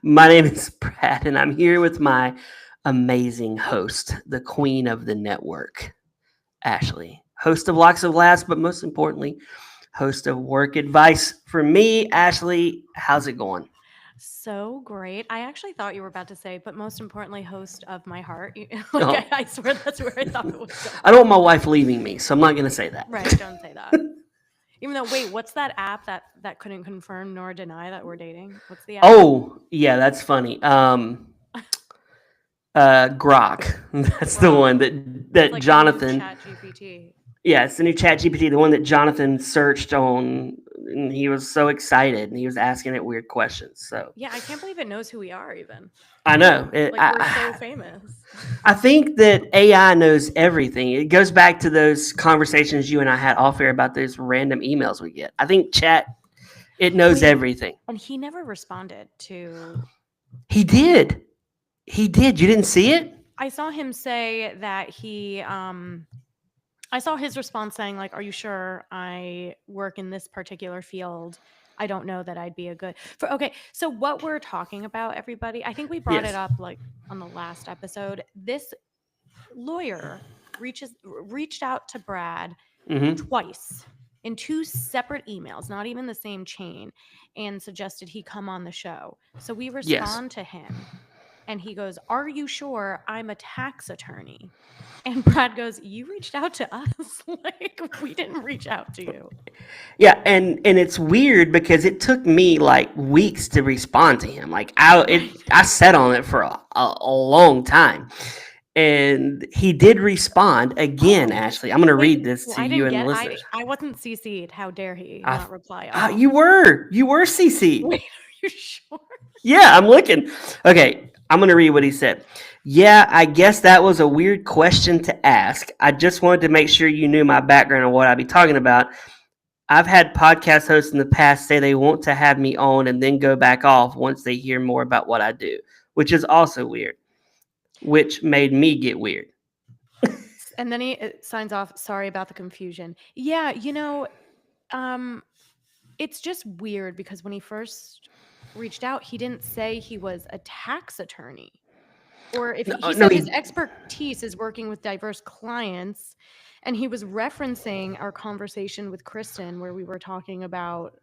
My name is Brad, and I'm here with my amazing host, the queen of the network, Ashley. Host of Locks of Laughs, but most importantly, host of Work Advice for me. Ashley, how's it going? So great. I actually thought you were about to say, but most importantly, host of my heart. Like, I, Oh, I swear that's where I thought it was I don't going. want my wife leaving me, so I'm not going to say that. Right. Don't say that. Even though, wait, what's that app that couldn't confirm nor deny that we're dating? What's the app? Oh, yeah, that's funny. Grok. That's the Grok. one that It's like the new Jonathan. Chat GPT. Yeah, it's the new Chat GPT, the one that Jonathan searched on, and he was so excited, and he was asking it weird questions. So Yeah, I can't believe it knows who we are. Even I know. like we're so famous. I think that AI knows everything. It goes back to those conversations you and I had off air about those random emails we get. I think Chat it knows Wait, everything. and he never responded to. He did. He did. You didn't see it? I saw him say that I saw his response saying, like, "Are you sure I work in this particular field? I don't know that I'd be a good for." Okay, so what we're talking about, everybody, I think we brought it Yes. up like on the last episode. This lawyer reached out to Brad Mm-hmm. twice in two separate emails, not even the same chain, and suggested he come on the show. So we Yes. respond to him, and he goes, "Are you sure I'm a tax attorney?" And Brad goes, "You reached out to us. Like, we didn't reach out to you." Yeah, and it's weird because it took me like weeks to respond to him. Like Right. I sat on it for a long time, and he did respond again. Oh, Ashley, I'm going to wait. read this Well, to I you didn't and the get listeners. I wasn't CC'd. How dare he I, not reply all? you were CC'd. Wait, are you sure? Yeah, I'm looking. Okay, I'm going to read what he said. Yeah, I guess that was a weird question to ask. I just wanted to make sure you knew my background and what I'd be talking about. I've had podcast hosts in the past say they want to have me on and then go back off once they hear more about what I do, which is also weird, which made me get weird. And then he signs off, "Sorry about the confusion." Yeah, um it's just weird because when he first reached out, he didn't say he was a tax attorney. Or if he No, said his he. expertise is working with diverse clients, and he was referencing our conversation with Kristen where we were talking about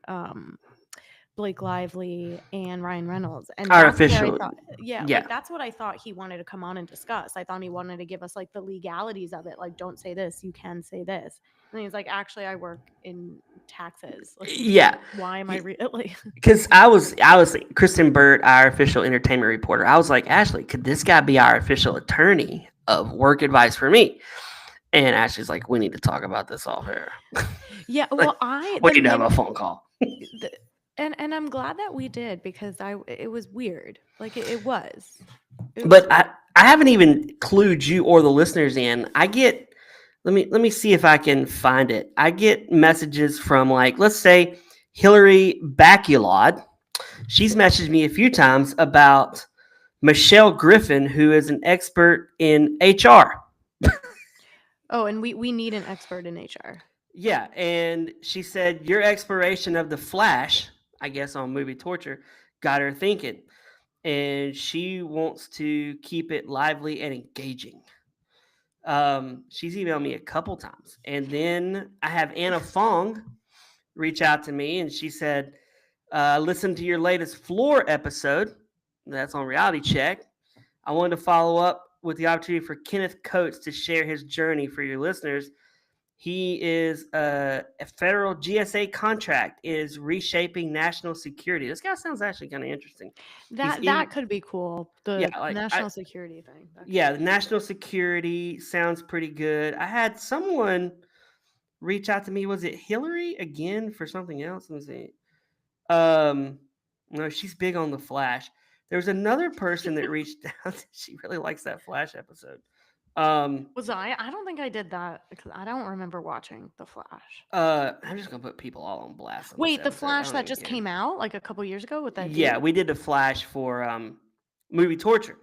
Blake Lively and Ryan Reynolds. And that's where I Artificial. thought, yeah, like Yeah. that's what I thought he wanted to come on and discuss. I thought he wanted to give us like the legalities of it, like, don't say this, you can say this. And he's like, "Actually, I work in taxes." Like, Yeah. why am I like, Because I was Kristen Burt, our official entertainment reporter. I was like, Ashley, could this guy be our official attorney of Work Advice for me? And Ashley's like, we need to talk about this off air. yeah, Like, well, I we the need to have a minute phone call. the, and I'm glad that we did because I it was weird. Like it was But weird. I haven't even clued you or the listeners in. I get let me see if I can find it. I get messages from like let's say Hillary Baculod. She's messaged me a few times about Michelle Griffin, who is an expert in HR. Oh, and we need an expert in HR. Yeah, and she said your exploration of the Flash, I guess on movie torture, got her thinking, and she wants to keep it lively and engaging. She's emailed me a couple times, and then I have Anna Fong reach out to me, and she said, "Listen to your latest Floor episode. That's on Reality Check. I wanted to follow up with the opportunity for Kenneth Coates to share his journey for your listeners. He is a federal GSA contract is reshaping national security. This guy sounds actually kind of interesting. He's That could be cool. yeah, The like I national security thing. That could yeah, be the cool. national security sounds pretty good. I had someone reach out to me. Was it Hillary again for something else? Let me see. Um, no, she's big on the Flash. There was another person that reached out. She really likes that Flash episode. Um, Was I? I don't think I did that because I don't remember watching The Flash. I'm just gonna put people all on blast on this Wait, The episode. I Flash don't that even just care. came out like a couple years ago with that Yeah, dude? we did a Flash for movie torture,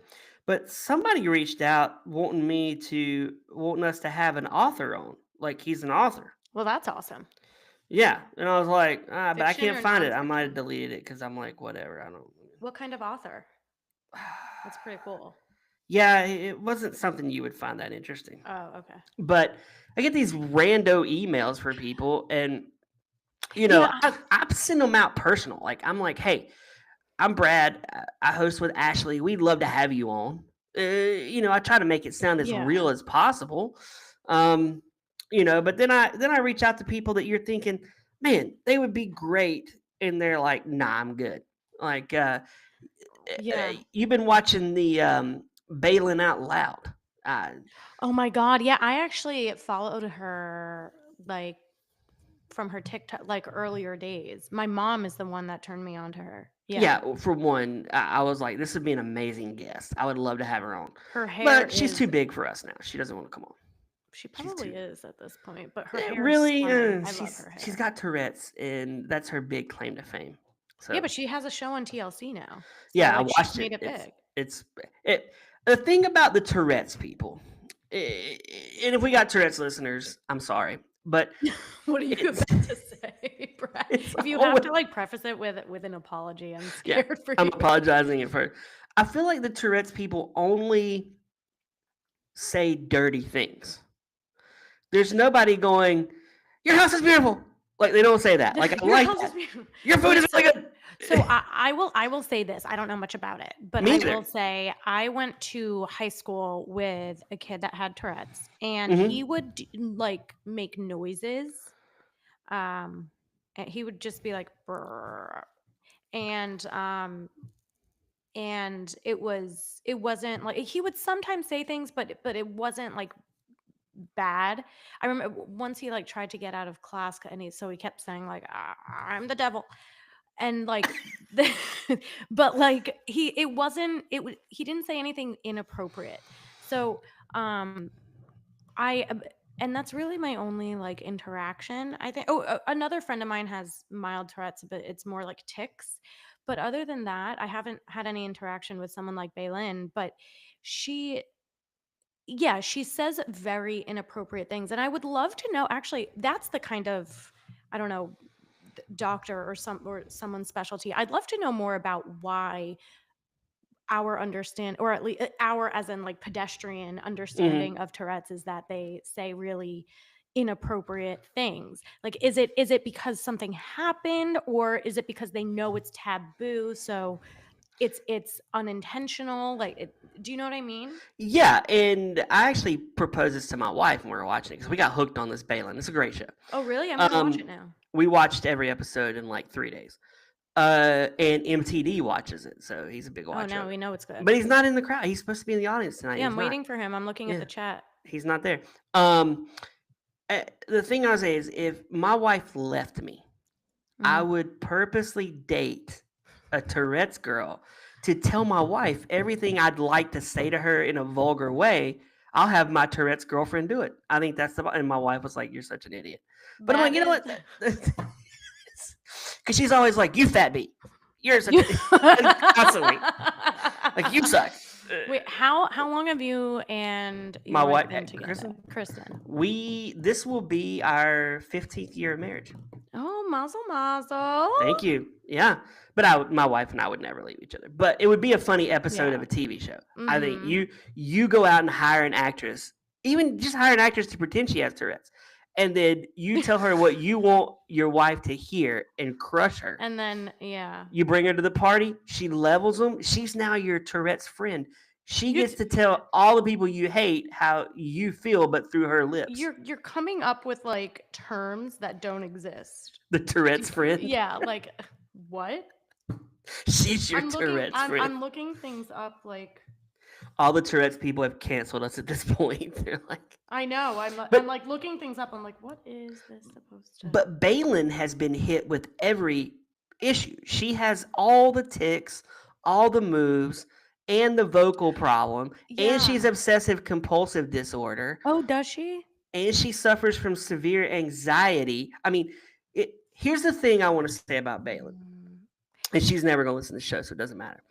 but somebody reached out wanting us to have an author on. Like he's an author. Well, that's awesome. Yeah, and I was like, but I Fiction can't or find it. I might have nonfiction? deleted it because I'm like, whatever. I don't. What kind of author? That's pretty cool. Yeah, it wasn't something you would find that interesting. Oh, okay. But I get these rando emails for people, and Yeah. I send them out personal. Like I'm like, hey, I'm Brad. I host with Ashley. We'd love to have you on. I try to make it sound as Yeah. real as possible. Um, but then I reach out to people that you're thinking, man, they would be great, and they're like, nah, I'm good. Like, Yeah. you've been watching the Bailing Out Loud. Uh, Oh my God. Yeah, I actually followed her like from her TikTok like earlier days. My mom is the one that turned me on to her. Yeah. yeah, for one, I was like, this would be an amazing guest. I would love to have her on, Her hair but she's is too big for us now. She doesn't want to come on. she She's probably too is at this point, but her hair is really. stunning. I love She's her she's hair. got Tourette's, and that's her big claim to fame. Yeah, So but she has a show on TLC now. So yeah, I like she's watched it. made it It's big. it's it. The thing about the Tourette's people, and if we got Tourette's listeners, I'm sorry, but What are you it's about to say, Brad? it's If you have always to like preface it with an apology, I'm yeah. scared for I'm you. apologizing at first. I feel like the Tourette's people only say dirty things. There's nobody going, "Your house is beautiful." Like they don't say that. Like I Your like house is that. beautiful. Your food Wait, is really good. so I will say this. I don't know much about it, but Me I either. will say I went to high school with a kid that had Tourette's, and he Hmm. would like make noises. Um, and he would just be like, "Brrr," and it wasn't like he would sometimes say things, but it wasn't like bad. I remember once he like tried to get out of class, and he kept saying like, I'm the devil," and like the, but like he didn't say anything inappropriate. So um I and that's really my only like interaction, I think. Oh, another friend of mine has mild Tourette's, but it's more like tics. But other than that, I haven't had any interaction with someone like Baylin. But she, yeah, she says very inappropriate things, and I would love to know. Actually, that's the kind of, I don't know, doctor or someone's specialty. I'd love to know more about why our understand, or at least our as in like pedestrian Hmm. understanding of Tourette's, is that they say really inappropriate things. Like is it because something happened, or is it because they know it's taboo, so it's unintentional? Like do you know what I mean? Yeah, and I actually proposed this to my wife when we were watching it because we got hooked on this Balin. It's a great show. Oh really? I'm gonna watch it Um, now. we watched every episode in like 3 days. And MTD watches it, so he's a big Oh, watcher now of it. we know it's good. But he's not in the crowd. He's supposed to be in the audience tonight. Yeah, He's I'm not. waiting for him. I'm looking at Yeah, the chat. he's not there. Um, the thing I would say is, if my wife left me, I Mhm. would purposely date a Tourette's girl to tell my wife everything I'd like to say to her in a vulgar way. I'll have my Tourette's girlfriend do it. I think that's the. And my wife was like, "You're such an idiot," but I'm like, That you know is what? Because she's always like, "You fat bee, you're such you. a," constantly like, "You suck." Wait, how long have you and My your wife wife, been together? Kristen, Kristen. this will be our 15th year of marriage. Oh, mazel mazel. Thank you. Yeah, but my wife and I would never leave each other. But it would be a funny episode of Yeah. a TV show. I think Mhm. you go out and hire an actress, even just hire an actress to pretend she has Tourette's, and then you tell her what you want your wife to hear and crush her. And then yeah. You bring her to the party, she levels them. She's now your Tourette's friend. She You gets to tell all the people you hate how you feel, but through her lips. you're coming up with like terms that don't exist. The Tourette's friend. Yeah, like what? She's your I'm looking Tourette's I'm friend. I'm looking things up like All the Tourette's people have canceled us at this point. They're like, I know. but I'm like looking things up. I'm like, what is this supposed to? but Balin has been hit with every issue. She has all the tics, all the moves, and the vocal problem, and she's Yeah. obsessive compulsive disorder, Oh, does she? and she suffers from severe anxiety. I mean, here's the thing I want to say about Balin, Mm. and she's never going to listen to the show, so it doesn't matter.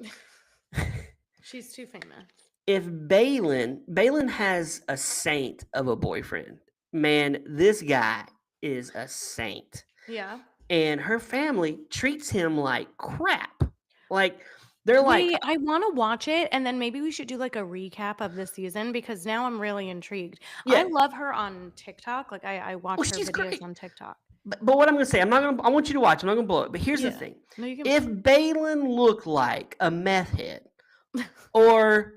She's too famous. If Balin has a saint of a boyfriend, man, this guy is a saint. Yeah. And her family treats him like crap. Like They're like, Wait, I want to watch it, and then maybe we should do like a recap of the season because now I'm really intrigued. I yeah, love her on TikTok. Like I well, watch her she's videos great. on TikTok. But what I'm gonna say, I'm not gonna. I want you to watch. I'm not gonna blow it. But here's the Yeah. thing: No, you can. if Balin looked like a meth head or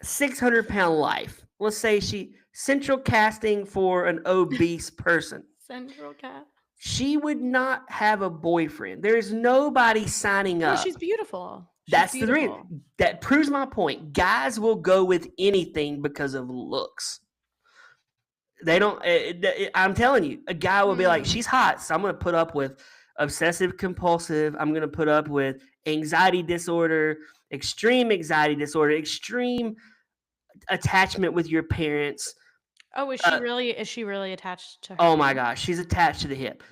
600-pound life, let's say she central casting for an obese person, Central Cat. she would not have a boyfriend. There's nobody signing No, up. she's beautiful. She's That's the beautiful. reason. That proves my point. Guys will go with anything because of looks. They don't. I'm telling you, a guy will be like, Mm. "She's hot," so I'm going to put up with obsessive compulsive. I'm going to put up with anxiety disorder, extreme anxiety disorder, extreme attachment with your parents. Oh, is she really attached to her? Oh my gosh, she's attached to the hip.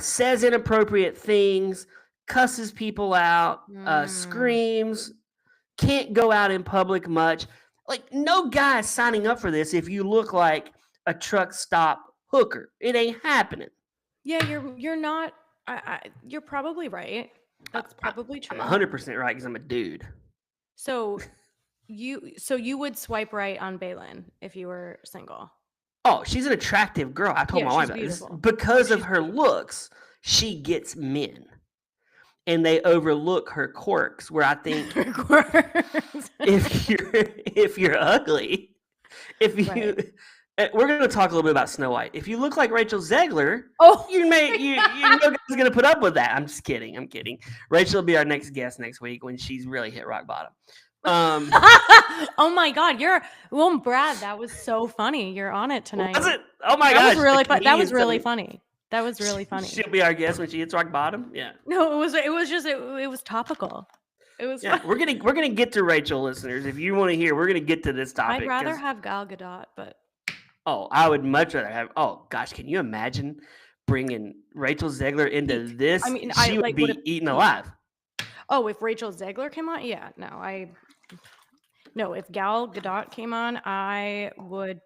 Says inappropriate things, cusses people out, screams, can't go out in public much. Like, no guy's signing up for this if you look like a truck stop hooker. It ain't happening. Yeah, you're not. You're probably right. That's probably I'm true. 100% right because I'm a dude. So you would swipe right on Balin if you were single. Oh, she's an attractive girl. I told Yeah, my wife she's about this. beautiful. Because of She's her looks, she gets men. And they overlook her quirks. Where I think Quirks. if you're ugly, if you we're going to talk a little bit about Snow White. If you look like Rachel Zegler, Oh, you know guys going to put up with that. I'm just kidding. I'm kidding. Rachel will be our next guest next week when she's really hit rock bottom. oh my God, well, Brad, that was so funny. You're on it tonight. Was it? Oh my That gosh. was really fun. That was comedians really coming. funny. That was really funny. She'll be our guest when she hits rock bottom. Yeah. No, it was just it was topical. It was Yeah, fun. we're gonna get to Rachel, listeners. If you want to hear, we're gonna get to this topic. I'd rather 'cause- have Gal Gadot, but Oh, I would much rather have. Oh gosh, can you imagine bringing Rachel Zegler into this? I mean, she would be eaten alive. oh, if Rachel Zegler came on, yeah, no, if Gal Gadot came on, I would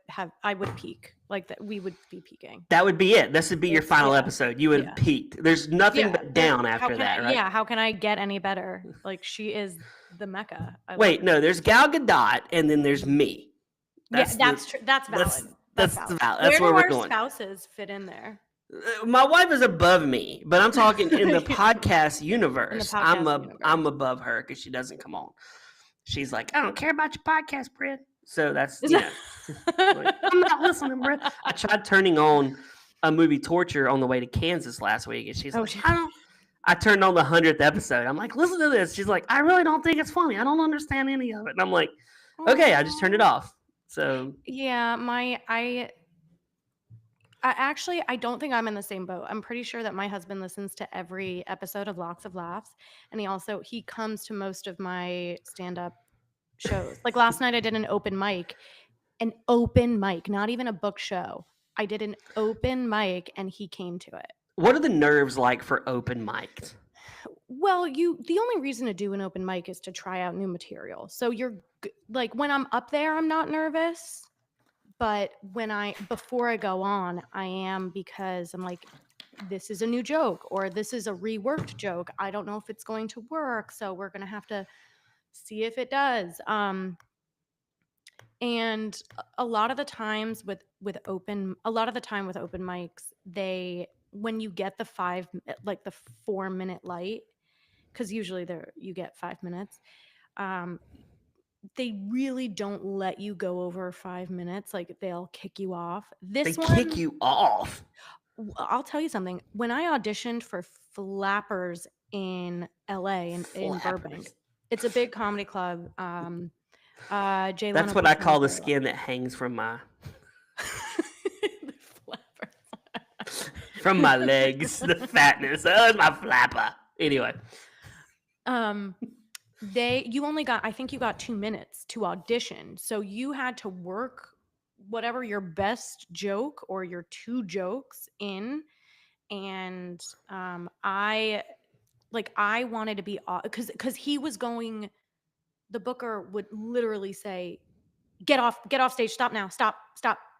peak. Like that, we would be peaking. That would be it. This would be your final Yeah. episode. You would have peaked. There's nothing but down after that, right? Yeah, how can I get any better? Like she is the Mecca. Wait, no, there's Gal Gadot, and then there's me. That's true. That's valid. That's valid. valid. That's where do we're our going. spouses fit in there? My wife is above me, but I'm talking in the podcast universe. I'm above her because she doesn't come on. She's like, I don't care about your podcast, Brett. So that's like, I'm not listening, Brett. I tried turning on a movie Torture on the way to Kansas last week, and she's like, I turned on the 100th episode. I'm like, listen to this. She's like, I really don't think it's funny. I don't understand any of it. And I'm like, okay, I just turned it off. So yeah, I don't think I'm in the same boat. I'm pretty sure that my husband listens to every episode of Lots of Laughs, and he comes to most of my stand-up shows. Like last night I did an open mic, not even a book show. I did an open mic and he came to it. What are the nerves like for open mics? Well, the only reason to do an open mic is to try out new material. So you're like, when I'm up there, I'm not nervous. But before I go on, I am, because I'm like, this is a new joke or this is a reworked joke. I don't know if it's going to work. So we're going to have to see if it does. And a lot of the time with open mics, when you get the 4-minute light, because usually you get 5 minutes, they really don't let you go over 5 minutes. Like they'll kick you off. Kick you off. I'll tell you something. When I auditioned for Flappers in LA in Burbank, it's a big comedy club. Jay That's what I call the skin that hangs from my from my legs. The fatness. Oh, my flapper. Anyway. I think you got 2 minutes to audition. So you had to work whatever your best joke or your 2 jokes in. And I wanted to be, because he was going, the booker would literally say, get off stage, stop now, stop.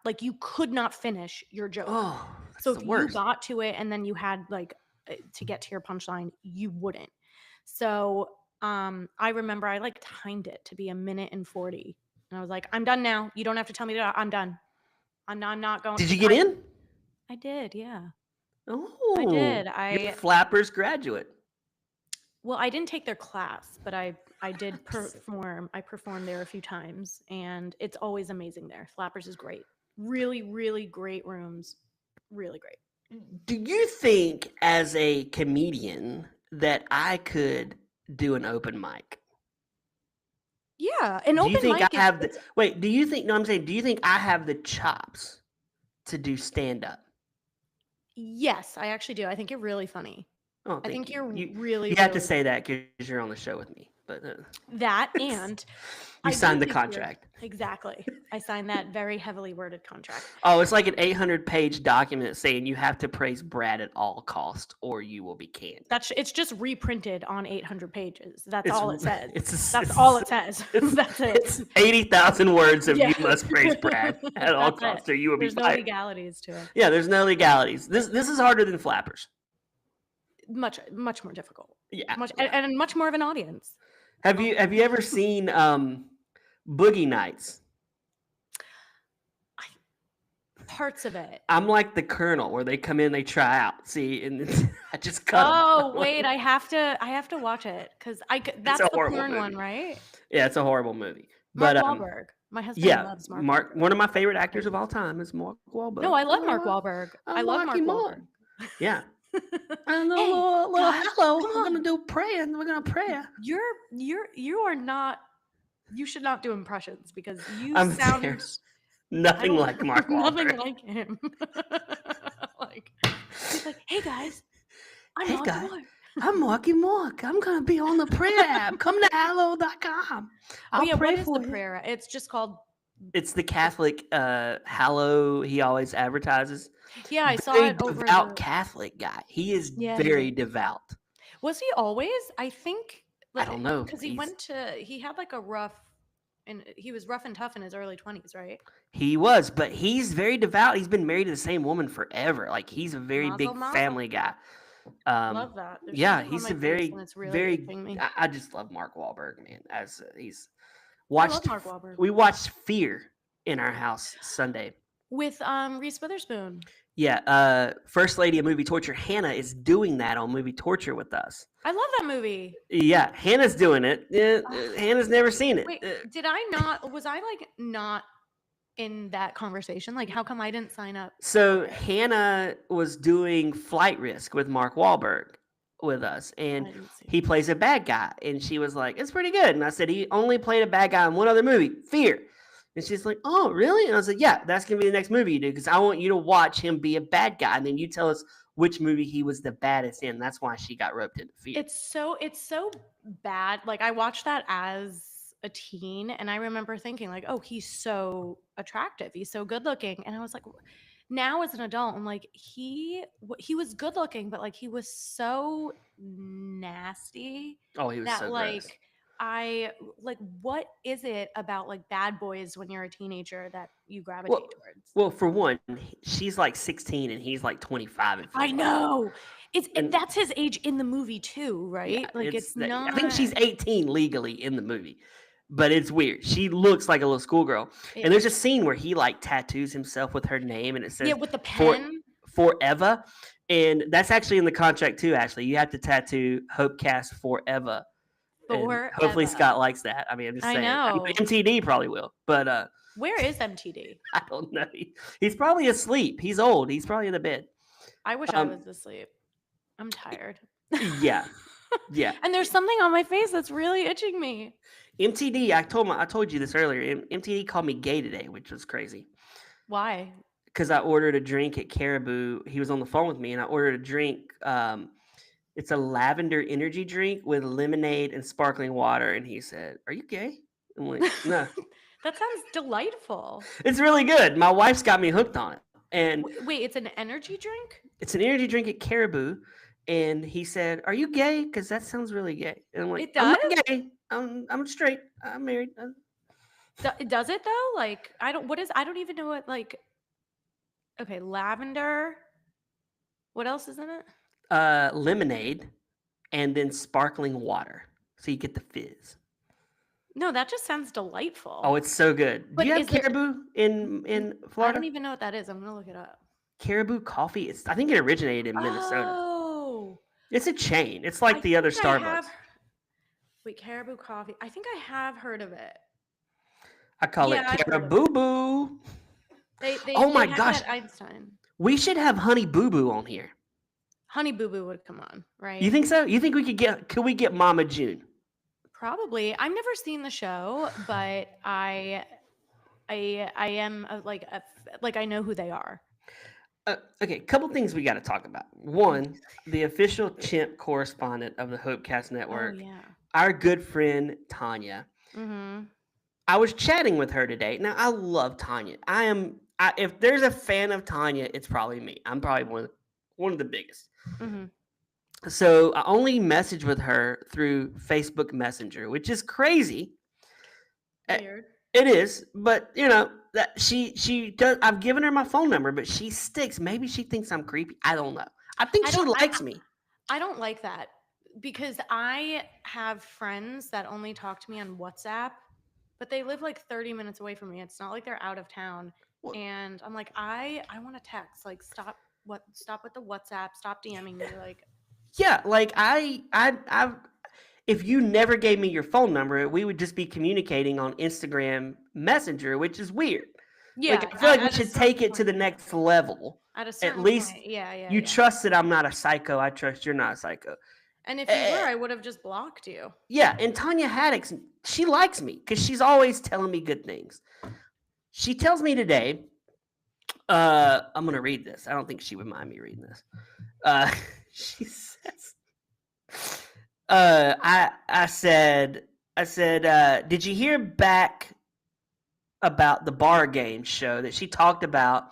Like you could not finish your joke. Oh, so if you got to it and then you had to get to your punchline, you wouldn't. So I remember I like timed it to be 1:40, and I was like, "I'm done now. You don't have to tell me to. I'm done. I'm not going." Did you get in? I did, yeah. I Oh, did. you're a Flappers graduate. Well, I didn't take their class, but I did perform. I performed there a few times, and it's always amazing there. Flappers is great. Really, really great rooms. Really great. Do you think, as a comedian, that I could do an open mic? Yeah, an Do you open think I mic have the wait? Do you think? No, I'm saying. Do you think I have the chops to do stand up? Yes, I actually do. I think you're really funny. Oh, I thank think you. you're You really, have to really say that because you're on the show with me. But that, and you I do signed the think you're contract. exactly. I signed that very heavily worded contract. Oh, it's like an 800-page document saying you have to praise Brad at all costs or you will be canned. It's just reprinted on 800 pages. That's It's all it says. it's That's all it says. it's That's it. it's 80,000 words of Yeah. you must praise Brad at all That's it. costs or you will There's be no fired. legalities to it. Yeah, there's no legalities. This is harder than Flappers. Much more difficult. Yeah. Much yeah. and much more of an audience. Have you ever seen Boogie Nights? Parts of it. I'm like the Colonel, where they come in, they try out. See, and I just cut 'em. Oh wait, I have to watch it because that's a the horrible porn one, movie. right? Yeah, it's a horrible movie. Mark But Wahlberg. My husband yeah, loves Mark. Mark. Wahlberg. One of my favorite actors of all time is Mark Wahlberg. No, I love Mark Wahlberg. I love Mark Wahlberg. Yeah. And a Hey, little guys, hello. come We're gonna on. do prayer. We're gonna pray. You are not. You should not do impressions because you I'm sound serious. Nothing like Mark nothing Wahlberg. like him. Like he's like, hey guys, I'm Hey, Mark guys. Wahlberg. I'm Marky Mark. I'm gonna be on the prayer app. Come to hallow.com. I'll Oh yeah, pray what is for the you. prayer? It's just called. It's the Catholic Hallow. He always advertises. Yeah, I saw Very it over devout the. Catholic guy. He is Yeah, very yeah. devout. Was he always? I think. I don't know. Because he had like a rough, and he was rough and tough in his early 20s, right? He was, but he's very devout. He's been married to the same woman forever. Like he's a very Mazel, big mazel. family guy. Love that. There's Yeah, something on he's my a face very, and it's really very. itching me. I just love Mark Wahlberg, man. As he's I watched. love Mark Wahlberg. We watched Fear in our house Sunday. With Reese Witherspoon. Yeah, First Lady of Movie Torture, Hannah is doing that on Movie Torture with us. I love that movie. Yeah, Hannah's doing it. Hannah's never seen it. Wait, did I not? Was I like not in that conversation? Like, how come I didn't sign up? So Hannah was doing Flight Risk with Mark Wahlberg with us, and I didn't see he plays a bad guy, and she was like, "It's pretty good." And I said, "He only played a bad guy in one other movie, Fear." And she's like, "Oh, really?" And I was like, "Yeah, that's gonna be the next movie you do, because I want you to watch him be a bad guy, and then you tell us which movie he was the baddest in." That's why she got roped into Fear. It's so bad. Like I watched that as a teen, and I remember thinking like, "Oh, he's so attractive. He's so good looking." And I was like, now as an adult, I'm like, he was good looking, but like he was so nasty Oh, he was that so like gross. I like what is it about like bad boys when you're a teenager that you gravitate Well, towards? well, for one, she's like 16 and he's like 25. It feels I like. know. And- That's his age in the movie too, right? Yeah, like it's not. I think she's 18 legally in the movie, but it's weird. She looks like a little schoolgirl. And there's a scene where he like tattoos himself with her name, and it says yeah, with the pen. Forever. And that's actually in the contract too, Ashley. You have to tattoo Hopecast Forever. And hopefully Forever. Scott likes that. I mean, I'm just I saying. know. MTD probably will, but Where is MTD? I don't know. He's probably asleep. He's old. He's probably in the bed. I wish I was asleep. I'm tired. Yeah. Yeah. And there's something on my face that's really itching me. MTD, I told you this earlier. MTD called me gay today, which was crazy. Why? Because I ordered a drink at Caribou. He was on the phone with me, and I ordered a drink. It's a lavender energy drink with lemonade and sparkling water. And he said, "Are you gay?" I'm like, "No." That sounds delightful. It's really good. My wife's got me hooked on it. And wait, it's an energy drink? It's an energy drink at Caribou. And he said, "Are you gay? Because that sounds really gay." And I'm like, It "I'm does? not gay. I'm straight. I'm married." Does it though? Like I don't even know what like. Okay, lavender. What else is in it? Lemonade and then sparkling water. so you get the fizz. No, that just sounds delightful. Oh, it's so good. Do But you have is there? Caribou in I Florida? don't even know what that is. I'm gonna look it up. Caribou coffee. I think it originated in Minnesota. Oh, It's a chain. It's I like the other think I Starbucks. have. Wait, Caribou Coffee. I think I have heard of it. I call Yeah, I've it heard of Caribou Boo. They Oh my have it gosh. at Einstein. We should have Honey Boo Boo on here. Honey Boo Boo would come on, right? You think so? You think could we get Mama June? Probably. I've never seen the show, but I am like I know who they are. Okay, couple things we got to talk about. One, the official chimp correspondent of the Hopecast Network, Oh yeah. our good friend Tanya. Mm-hmm. I was chatting with her today. Now, I love Tanya. If there's a fan of Tanya, it's probably me. I'm probably one of the biggest. Mm-hmm. So I only messaged with her through Facebook Messenger, which is crazy. Weird. It is, but you know that she does. I've given her my phone number, but she sticks. Maybe she thinks I'm creepy. I don't know. I think she likes me. I don't like that because I have friends that only talk to me on WhatsApp, but they live like 30 minutes away from me. It's not like they're out of town. Well, And I'm like, I want to text. Like, stop with the WhatsApp. Stop DMing me. Like, yeah, like I've if you never gave me your phone number, we would just be communicating on Instagram Messenger, which is weird. yeah, Like I feel like we should take it to the next level. At a certain At least point. Yeah. you trust that I'm not a psycho. I trust you're not a psycho. And if you were, I would have just blocked you. Yeah, and Tanya Haddix, she likes me because she's always telling me good things. She tells me today, I'm going to read this. I don't think she would mind me reading this. She says, I said, did you hear back about the bar game show that she talked about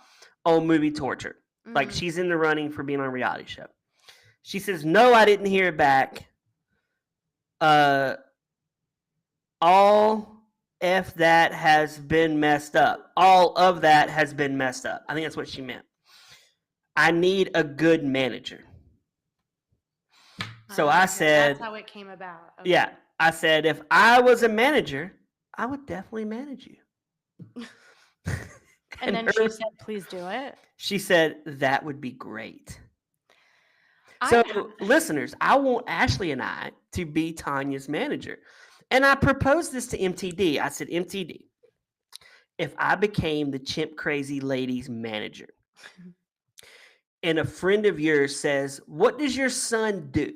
on Movie Torture? Mm-hmm. Like she's in the running for being on a reality show. She says, no, I didn't hear back. All F that has been messed up. All of that has been messed up. I think that's what she meant. I need a good manager. So I said, that's how it came about. Okay. Yeah, I said, if I was a manager, I would definitely manage you. And then she said, please do it. She said, that would be great. So, listeners, I want Ashley and I to be Tanya's manager. And I proposed this to MTD. I said, MTD, if I became the chimp crazy lady's manager and a friend of yours says, what does your son do?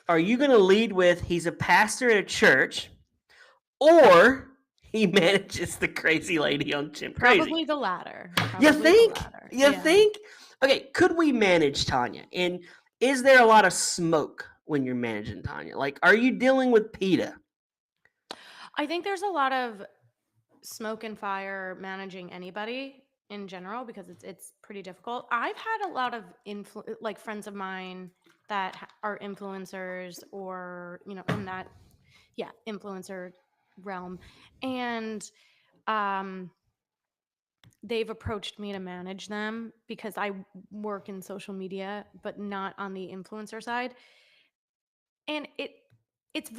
Are you going to lead with he's a pastor at a church or he manages the crazy lady on Chimp Crazy? Probably the latter. You think? You think? Okay, could we manage Tanya? And is there a lot of smoke when you're managing Tanya? Like, are you dealing with PETA? I think there's a lot of smoke and fire managing anybody in general because it's pretty difficult. I've had a lot of like friends of mine that are influencers or, you know, in that, influencer realm. And they've approached me to manage them because I work in social media, but not on the influencer side. And it's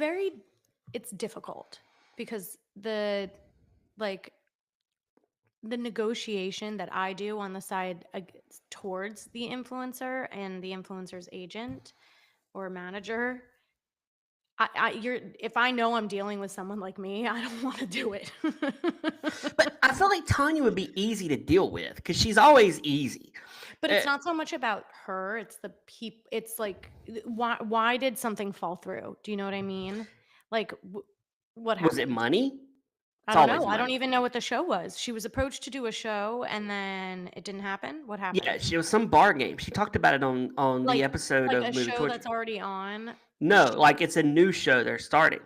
difficult because the negotiation that I do on the side towards the influencer and the influencer's agent or manager, if I know I'm dealing with someone like me, I don't want to do it. But I feel like Tanya would be easy to deal with because she's always easy. But it's not so much about her. It's the people. It's like, why did something fall through? Do you know what I mean? Like, what happened? Was it money? I don't know. I don't even know what the show was. She was approached to do a show and then it didn't happen. What happened? Yeah, she was some bar game. She talked about it on the episode of Movie Torture. Like a show that's already on? No, like it's a new show they're starting.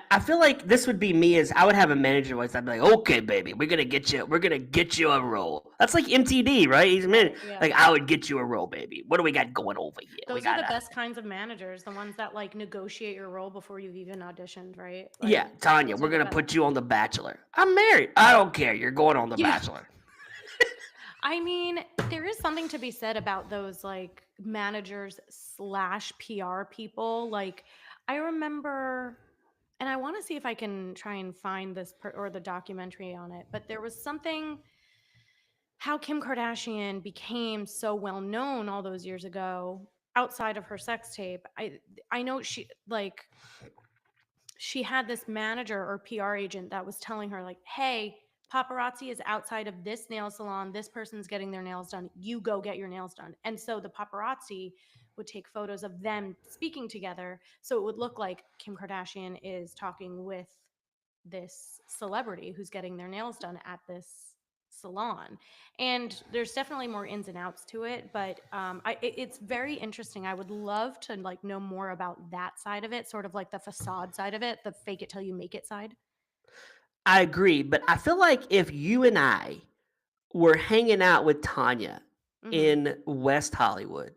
I feel like this would be me as I would have a manager voice. I'd be like, okay, baby, we're gonna get you a role. That's like MTD, right? He's a manager. Yeah. Like, I would get you a role, baby. What do we got going over here? Those are the best kinds of managers, the ones that like negotiate your role before you've even auditioned, right? Like, yeah, Tanya, we're gonna put you on The Bachelor. I'm married. I don't care. You're going on The Bachelor. I mean, there is something to be said about those like managers / PR people. Like, I remember, and I want to see if I can try and find this or the documentary on it, but there was something how Kim Kardashian became so well known all those years ago outside of her sex tape. I know she had this manager or PR agent that was telling her like, "Hey, paparazzi is outside of this nail salon. This person's getting their nails done. You go get your nails done." And so the paparazzi would take photos of them speaking together, so it would look like Kim Kardashian is talking with this celebrity who's getting their nails done at this salon. And there's definitely more ins and outs to it, but it's very interesting. I would love to like know more about that side of it, sort of like the facade side of it, the fake it till you make it side. I agree, but I feel like if you and I were hanging out with Tanya Hmm. in West Hollywood,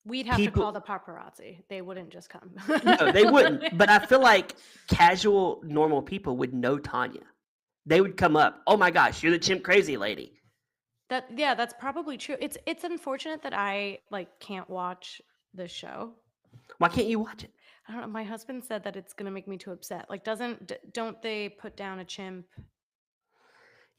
We'd have to people call the paparazzi. They wouldn't just come. no, they wouldn't. But I feel like casual, normal people would know Tanya. They would come up. Oh my gosh, you're the chimp crazy lady. Yeah, that's probably true. It's unfortunate that I like can't watch the show. Why can't you watch it? I don't know. My husband said that it's gonna make me too upset. Like, don't they put down a chimp?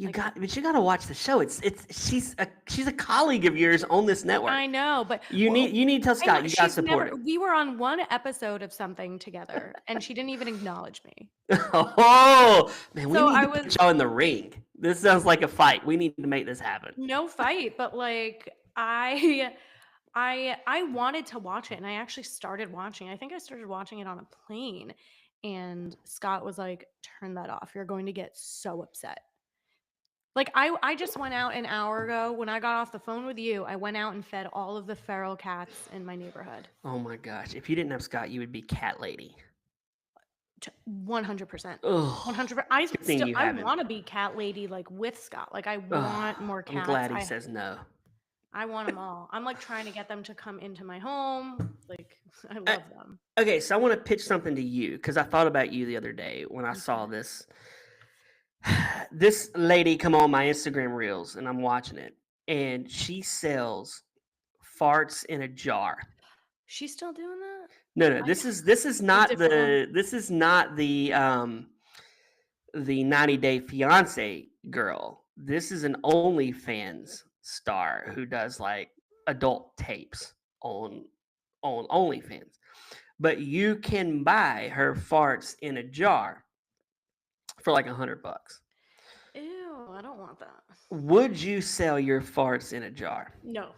Like, But you got to watch the show. She's a colleague of yours on this network. I know, but You need to tell Scott you got to she's support never. it. We were on one episode of something together, and she didn't even acknowledge me. Oh man, we So need to put y'all in the ring. This sounds like a fight. We need to make this happen. no fight, but like I wanted to watch it, and I actually started watching. I think I started watching it on a plane, and Scott was like, "Turn that off. You're going to get so upset." Like I just went out an hour ago when I got off the phone with you. I went out and fed all of the feral cats in my neighborhood. Oh my gosh! If you didn't have Scott, you would be cat lady. 100%. Ugh. 100%. Good thing you I haven't. want to be cat lady like with Scott. Like I want more cats. I'm glad he says no. I want them all. I'm like trying to get them to come into my home. Like I love them. Okay, so I want to pitch something to you because I thought about you the other day when I saw this. This lady come on my Instagram reels and I'm watching it, and she sells farts in a jar. She's still doing that? No, this is not different the 90 Day Fiance girl. This is an OnlyFans star who does like adult tapes on OnlyFans. But you can buy her farts in a jar for like $100. Ew, I don't want that. Would you sell your farts in a jar? No.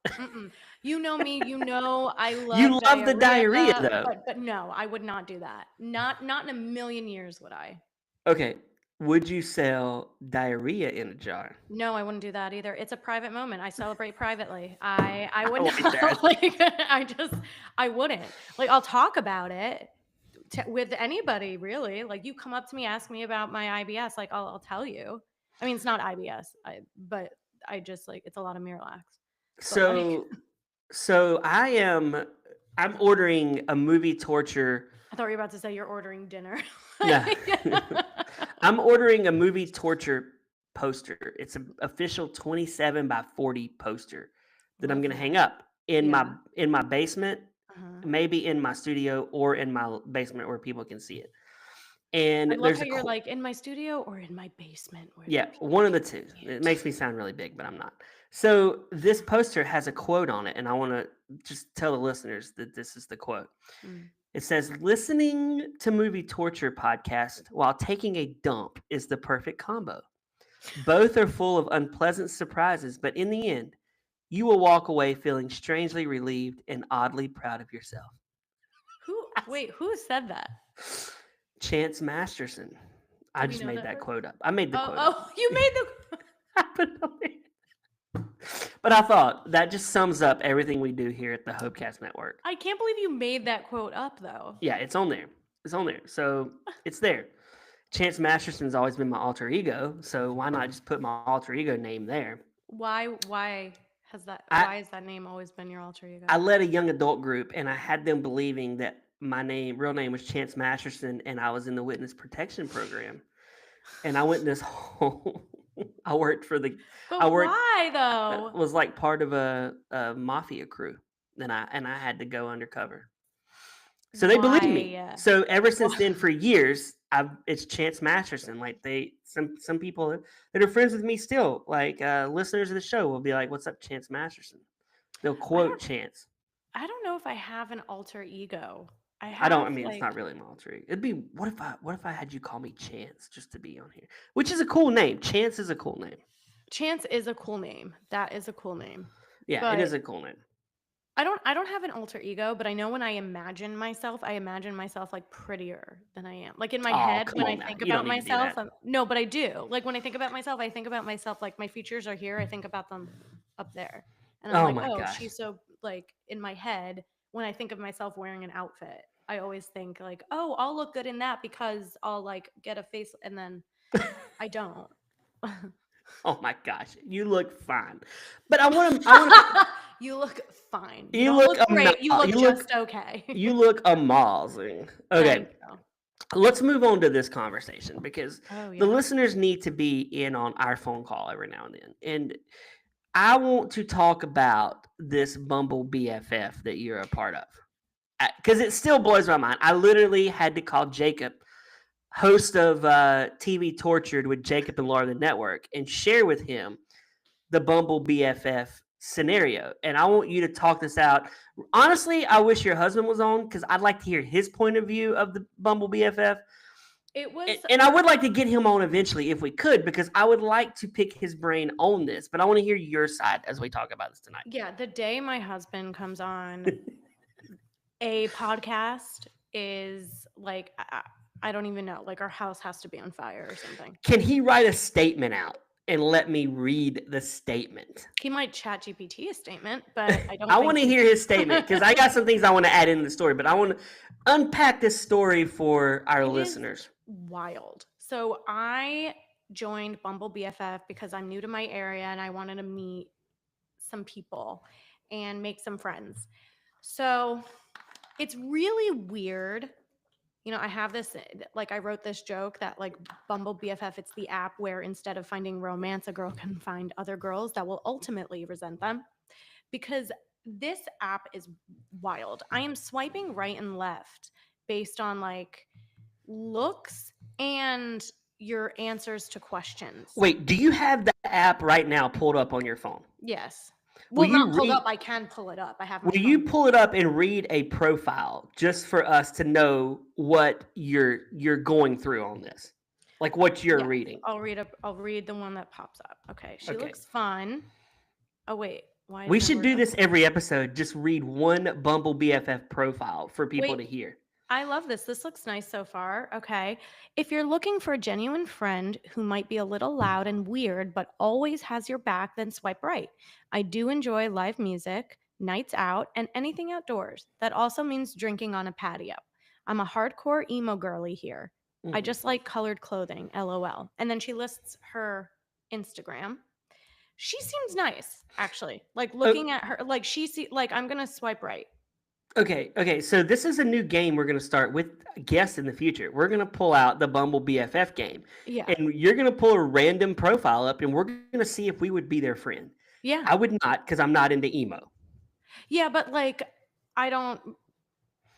Mm-mm. You know me. You know I love. You love the diarrhea though. But no, I would not do that. Not in a million years would I. Okay. Would you sell diarrhea in a jar? No, I wouldn't do that either. It's a private moment. I celebrate privately. I would like not. that. Like I wouldn't. Like I'll talk about it with anybody really. Like you come up to me, ask me about my IBS, like I'll tell you. I mean, it's not IBS, but I just like it's a lot of Miralax. So I'm ordering a movie torture. I thought you were about to say you're ordering dinner. Yeah. I'm ordering a movie torture poster. It's an official 27 by 40 poster that I'm going to hang up in my basement, maybe in my studio or in my basement where people can see it. And I love how you're like in my studio or in my basement. Yeah, one of the two. It makes me sound really big, but I'm not. So this poster has a quote on it, and I want to just tell the listeners that this is the quote. It says, "Listening to Movie Torture podcast while taking a dump is the perfect combo. Both are full of unpleasant surprises, but in the end, you will walk away feeling strangely relieved and oddly proud of yourself." Who said that? Chance Masterson. I just made that quote up. I made the quote. Oh, you made the. But I thought that just sums up everything we do here at the Hopecast Network. I can't believe you made that quote up, though. Yeah, it's on there. So it's there. Chance Masterson's always been my alter ego, so why not just put my alter ego name there? Why has that name always been your alter ego? I led a young adult group, and I had them believing that my real name was Chance Masterson, and I was in the witness protection program. And I went in this whole. I worked for the. Why though? Was like part of a mafia crew, and I had to go undercover. So they believe me. Why? So ever since then, for years, it's Chance Masterson. Like some people that are friends with me still, like listeners of the show, will be like, "What's up, Chance Masterson?" They'll I quote don't Chance. I don't know if I have an alter ego. I I don't. I have mean, it's not like really my alter ego. It'd be what if I had you call me Chance just to be on here, which is a cool name. Chance is a cool name. Chance is a cool name. That is a cool name. Yeah, it But is a cool name. I don't have an alter ego, but I know when I imagine myself like prettier than I am. Like in my Oh, head, come when I on now. think You don't about need to do myself, that. no, but I do. Like when I think about myself, I think about myself like my features are here. I think about them up there. And I'm Oh like, my "Oh, gosh. she's so like in my head when I think of myself wearing an outfit, I always think like, "Oh, I'll look good in that because I'll like get a face and then I don't." Oh my gosh. You look fine. But I want to. I want to. You look fine. You You don't look look great. You look you look just okay. you look amazing. Thank Okay, you. let's move on to this conversation because Oh, the yeah. listeners need to be in on our phone call every now and then. And I want to talk about this Bumble BFF that you're a part of because it still blows my mind. I literally had to call Jacob, host of TV Tortured with Jacob and Laura the Network, and share with him the Bumble BFF scenario. And I want you to talk this out. Honestly, I wish your husband was on because I'd like to hear his point of view of the Bumble BFF. It And, was and I would like to get him on eventually if we could because I would like to pick his brain on this. But I want to hear your side as we talk about this tonight. yeah, the day my husband comes on a podcast is like I don't even know. Like our house has to be on fire or something. Can he write a statement out and let me read the statement? He might chat GPT a statement, but I don't I think want to hear his statement because I got some things I want to add in the story, but I want to unpack this story for our It is listeners. wild. So I joined Bumble BFF because I'm new to my area and I wanted to meet some people and make some friends. So it's really weird. You know, I have this, like, I wrote this joke that, like, Bumble BFF, it's the app where instead of finding romance, a girl can find other girls that will ultimately resent them. Because this app is wild. I am swiping right and left based on, like, looks and your answers to questions. Wait, do you have the app right now pulled up on your phone? Yes. Will Well, you not pulled read? up. I can pull it up. I have my Will you phone. pull it up and read a profile just for us to know what you're going through on this, like what you're Yes, reading? I'll read the one that pops up. Okay, she Okay, looks fun. Oh wait, why we isn't it should do working? this every episode. Just read one Bumble BFF profile for people Wait, to hear. I love this. This looks nice so far. Okay. If you're looking for a genuine friend who might be a little loud and weird, but always has your back, then swipe right. I do enjoy live music, nights out, and anything outdoors. That also means drinking on a patio. I'm a hardcore emo girly here. I Mhm. just like colored clothing, lol. And then she lists her Instagram. She seems nice, actually. Like Oh, looking at her, like like I'm gonna swipe right. okay. So this is a new game we're going to start with guests in the future. We're going to pull out the Bumble BFF game, Yeah. and you're going to pull a random profile up, and we're going to see if we would be their friend. Yeah. I would not because I'm not into emo. Yeah, but like I don't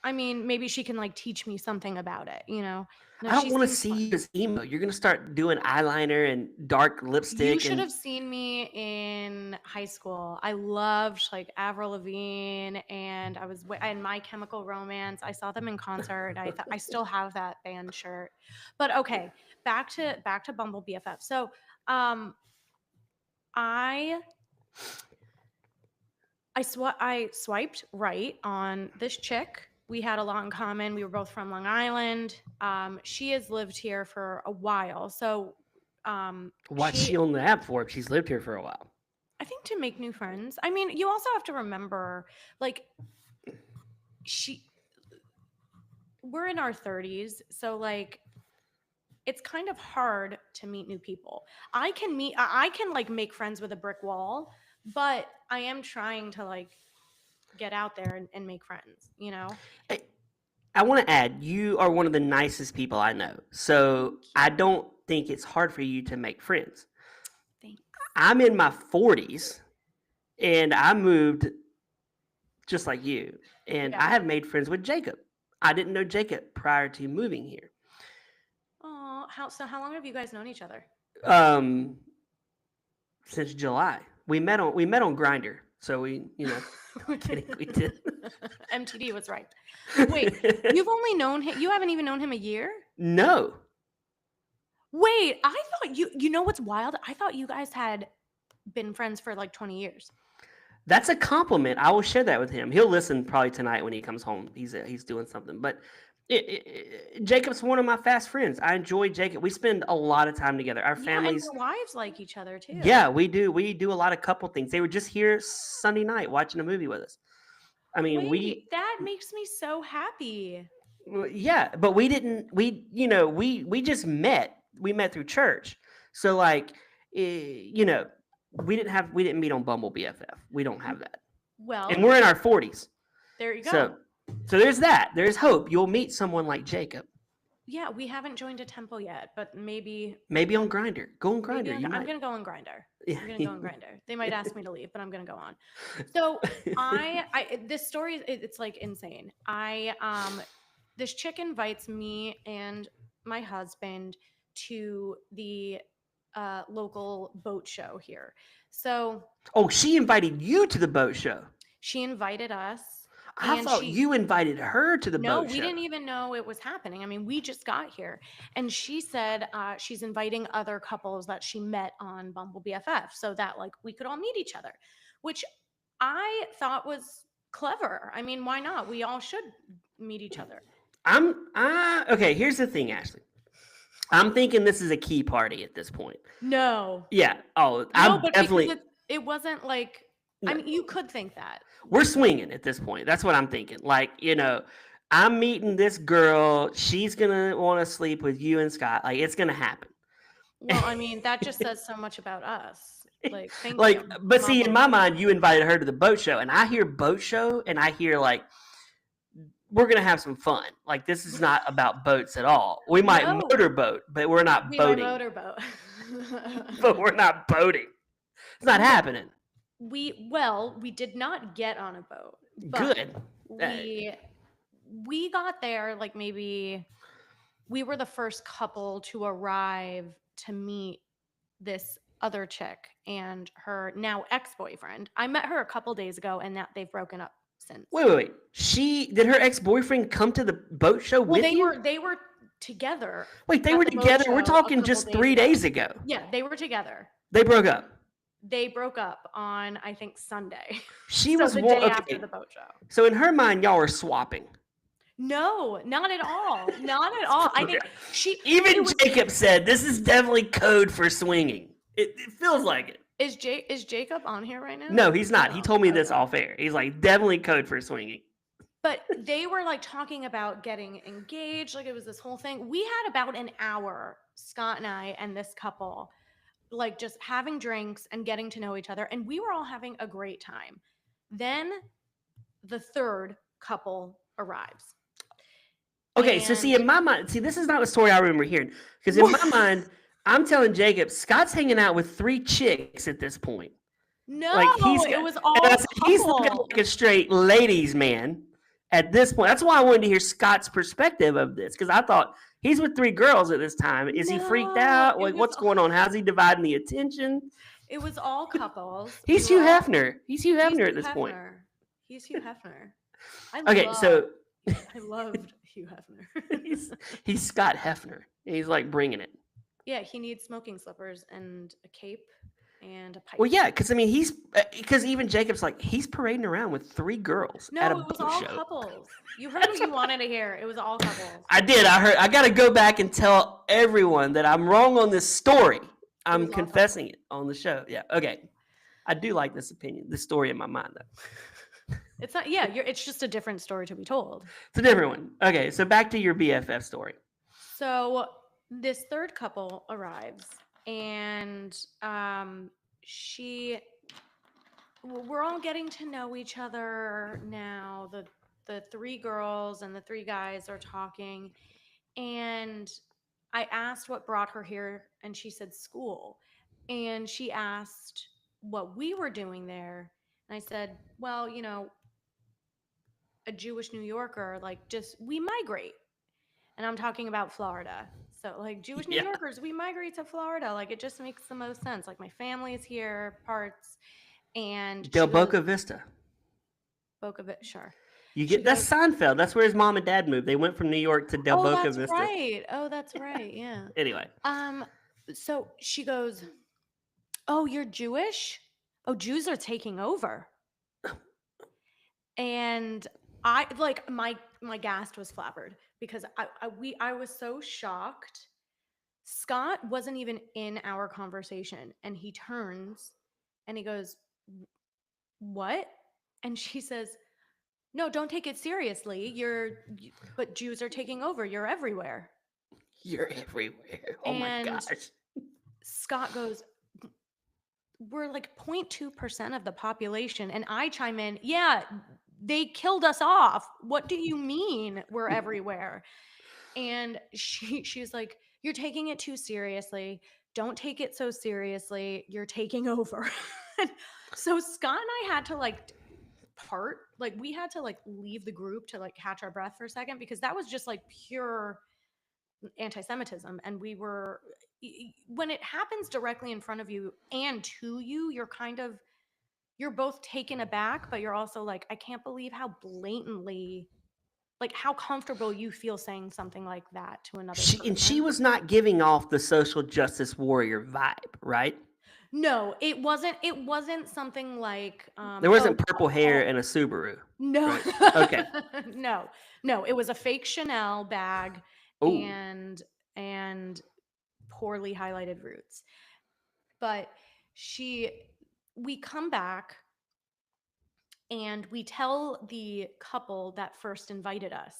I mean, maybe she can like teach me something about it, you know? No, I don't she want to seems see fun. you as emo. You're going to start doing eyeliner and dark You lipstick, should and have seen me in high school. I loved like Avril Lavigne and and My Chemical Romance. I saw them in concert. I still have that band shirt. But okay, back to Bumble BFF. So, um I I swiped right on this chick. We had a lot in common. We were both from Long Island. She has lived here for a while, so what's she she on the app for if she's lived here for a while? I think to make new friends. I mean, you also have to remember, like she we're in our 30s, so like it's kind of hard to meet new people. I can like make friends with a brick wall, but I am trying to like get out there and make friends, you know? I, I want to add, you are one of the nicest people I know, so Thank I you. don't think it's hard for you to make friends. Thanks. I'm in my 40s, and I moved just like you, and Yeah. I have made friends with Jacob. I didn't know Jacob prior to moving here. Oh, how long have you guys known each other? Um, since July, we met on Grinder, so I'm kidding, we did. MTD was right. Wait, you've only known him, you haven't even known him a year? No, Wait, I thought you know what's wild? I thought you guys had been friends for like 20 years. that's a compliment. I will share that with him. He'll listen probably tonight when he comes home. He's doing something, but Jacob's one of my fast friends. I enjoy Jacob. We spend a lot of time together. Our Yeah, and families. your wives like each other too. Yeah, we do. We do a lot of couple things. They were just here Sunday night watching a movie with us. I mean, Wait, that makes me so happy. yeah, but we didn't. We just met. We met through church. So like, we didn't meet on Bumble BFF. We don't have that, Well, and we're in our 40s. there you go. So there's that. There's hope. You'll meet someone like Jacob. Yeah, we haven't joined a temple yet, but maybe Maybe on Grinder. Go on Grinder. I'm gonna go on Grinder. I'm gonna go on Grinder. They might ask me to leave, but I'm gonna go on. So this story it's like insane. This chick invites me and my husband to the local boat show here. So Oh, she invited you to the boat show. she invited us. I thought you invited her to the boat show. No, we didn't even know it was happening. I mean, we just got here. And she said she's inviting other couples that she met on Bumble BFF so that like we could all meet each other, which I thought was clever. I mean, why not? We all should meet each other. Okay, here's the thing, Ashley. I'm thinking this is a key party at this point. No. Yeah. Oh, No, but definitely. It wasn't like, No. I mean, you could think that. We're swinging at this point. That's what I'm thinking. Like, I'm meeting this girl. She's going to want to sleep with you and Scott. Like, it's going to happen. Well, I mean, that just says so much about us. Like, thank like, you. but see, in my mind, you invited her to the boat show, and I hear boat show, and I hear like, we're gonna have some fun. Like, this is not about boats at all. We might motorboat, but we're not boating. We motorboat, but we're not boating. It's not happening. We did not get on a boat. But Good. We got there like maybe we were the first couple to arrive to meet this other chick and her now ex-boyfriend. I met her a couple days ago, and that they've broken up since. Wait. Did her ex-boyfriend come to the boat show with you? They were together. Wait, they were together? We're talking just 3 days ago. Yeah, they were together. They broke up. They broke up on, I think, Sunday. She was the day after the boat show. So in her mind, y'all were swapping. No, not at all. Not at all. I think Jacob said this is definitely code for swinging. It feels like it. Is Jacob on here right now? No, he's not. He told me this off air. He's like, definitely code for swinging. But they were like talking about getting engaged. Like, it was this whole thing. We had about an hour, Scott and I and this couple, like just having drinks and getting to know each other. And we were all having a great time. Then the third couple arrives. Okay, so see, in my mind, this is not the story I remember hearing. Because in my mind, I'm telling Jacob, Scott's hanging out with 3 chicks at this point. No, it was all couples. He's like a straight ladies' man at this point. That's why I wanted to hear Scott's perspective of this, because I thought he's with 3 girls at this time. Is he freaked out? Like, what's going on? How's he dividing the attention? It was all couples. He's Hugh Hefner. He's Hugh Hefner at this point. He's Hugh Hefner. I loved Hugh Hefner. he's Scott Hefner. He's like bringing it. Yeah, he needs smoking slippers and a cape and a pipe. Well, yeah, because even Jacob's like, he's parading around with 3 girls at a boat show. No, it was all couples. You heard what you wanted to hear. It was all couples. I did. I heard. I got to go back and tell everyone that I'm wrong on this story. I'm confessing it on the show. Yeah. Okay. I do like this story in my mind, though. It's not. Yeah. It's just a different story to be told. It's a different one. Okay. So back to your BFF story. So this third couple arrives, and we're all getting to know each other now. The 3 girls and the 3 guys are talking, and I asked what brought her here, and she said school. And she asked what we were doing there, and I said, well, a Jewish New Yorker, like just we migrate. And I'm talking about Florida. So like Jewish New Yeah. Yorkers, we migrate to Florida. Like it just makes the most sense. Like my family is here, parts. And Del she goes, Boca Vista. Boca Vista, sure. You She get that's goes, Seinfeld. That's where his mom and dad moved. They went from New York to Del oh, Boca that's Vista. right. Oh, that's right. Yeah. Anyway, So she goes, oh, you're Jewish? Oh, Jews are taking over. And I like my gast was flabbered because I was so shocked. Scott wasn't even in our conversation and he turns and he goes, "What?" And she says, "No, don't take it seriously. But Jews are taking over. You're everywhere." you're everywhere. Oh my And gosh. Scott goes, "We're like 0.2% of the population." And I chime in, "Yeah, they killed us off. What do you mean we're everywhere?" And she's like, "You're taking it too seriously. Don't take it so seriously. You're taking over." So Scott and I had to like we had to like leave the group to like catch our breath for a second because that was just like pure anti-Semitism. And we were when it happens directly in front of you and to you, you're both taken aback, but you're also like, I can't believe how blatantly, like how comfortable you feel saying something like that to another And she person. was not giving off the social justice warrior vibe, right? No, it wasn't. It wasn't something like There wasn't purple hair and a Subaru. no, Right? Okay. no. It was a fake Chanel bag Oh, and and poorly highlighted roots. But we come back and we tell the couple that first invited us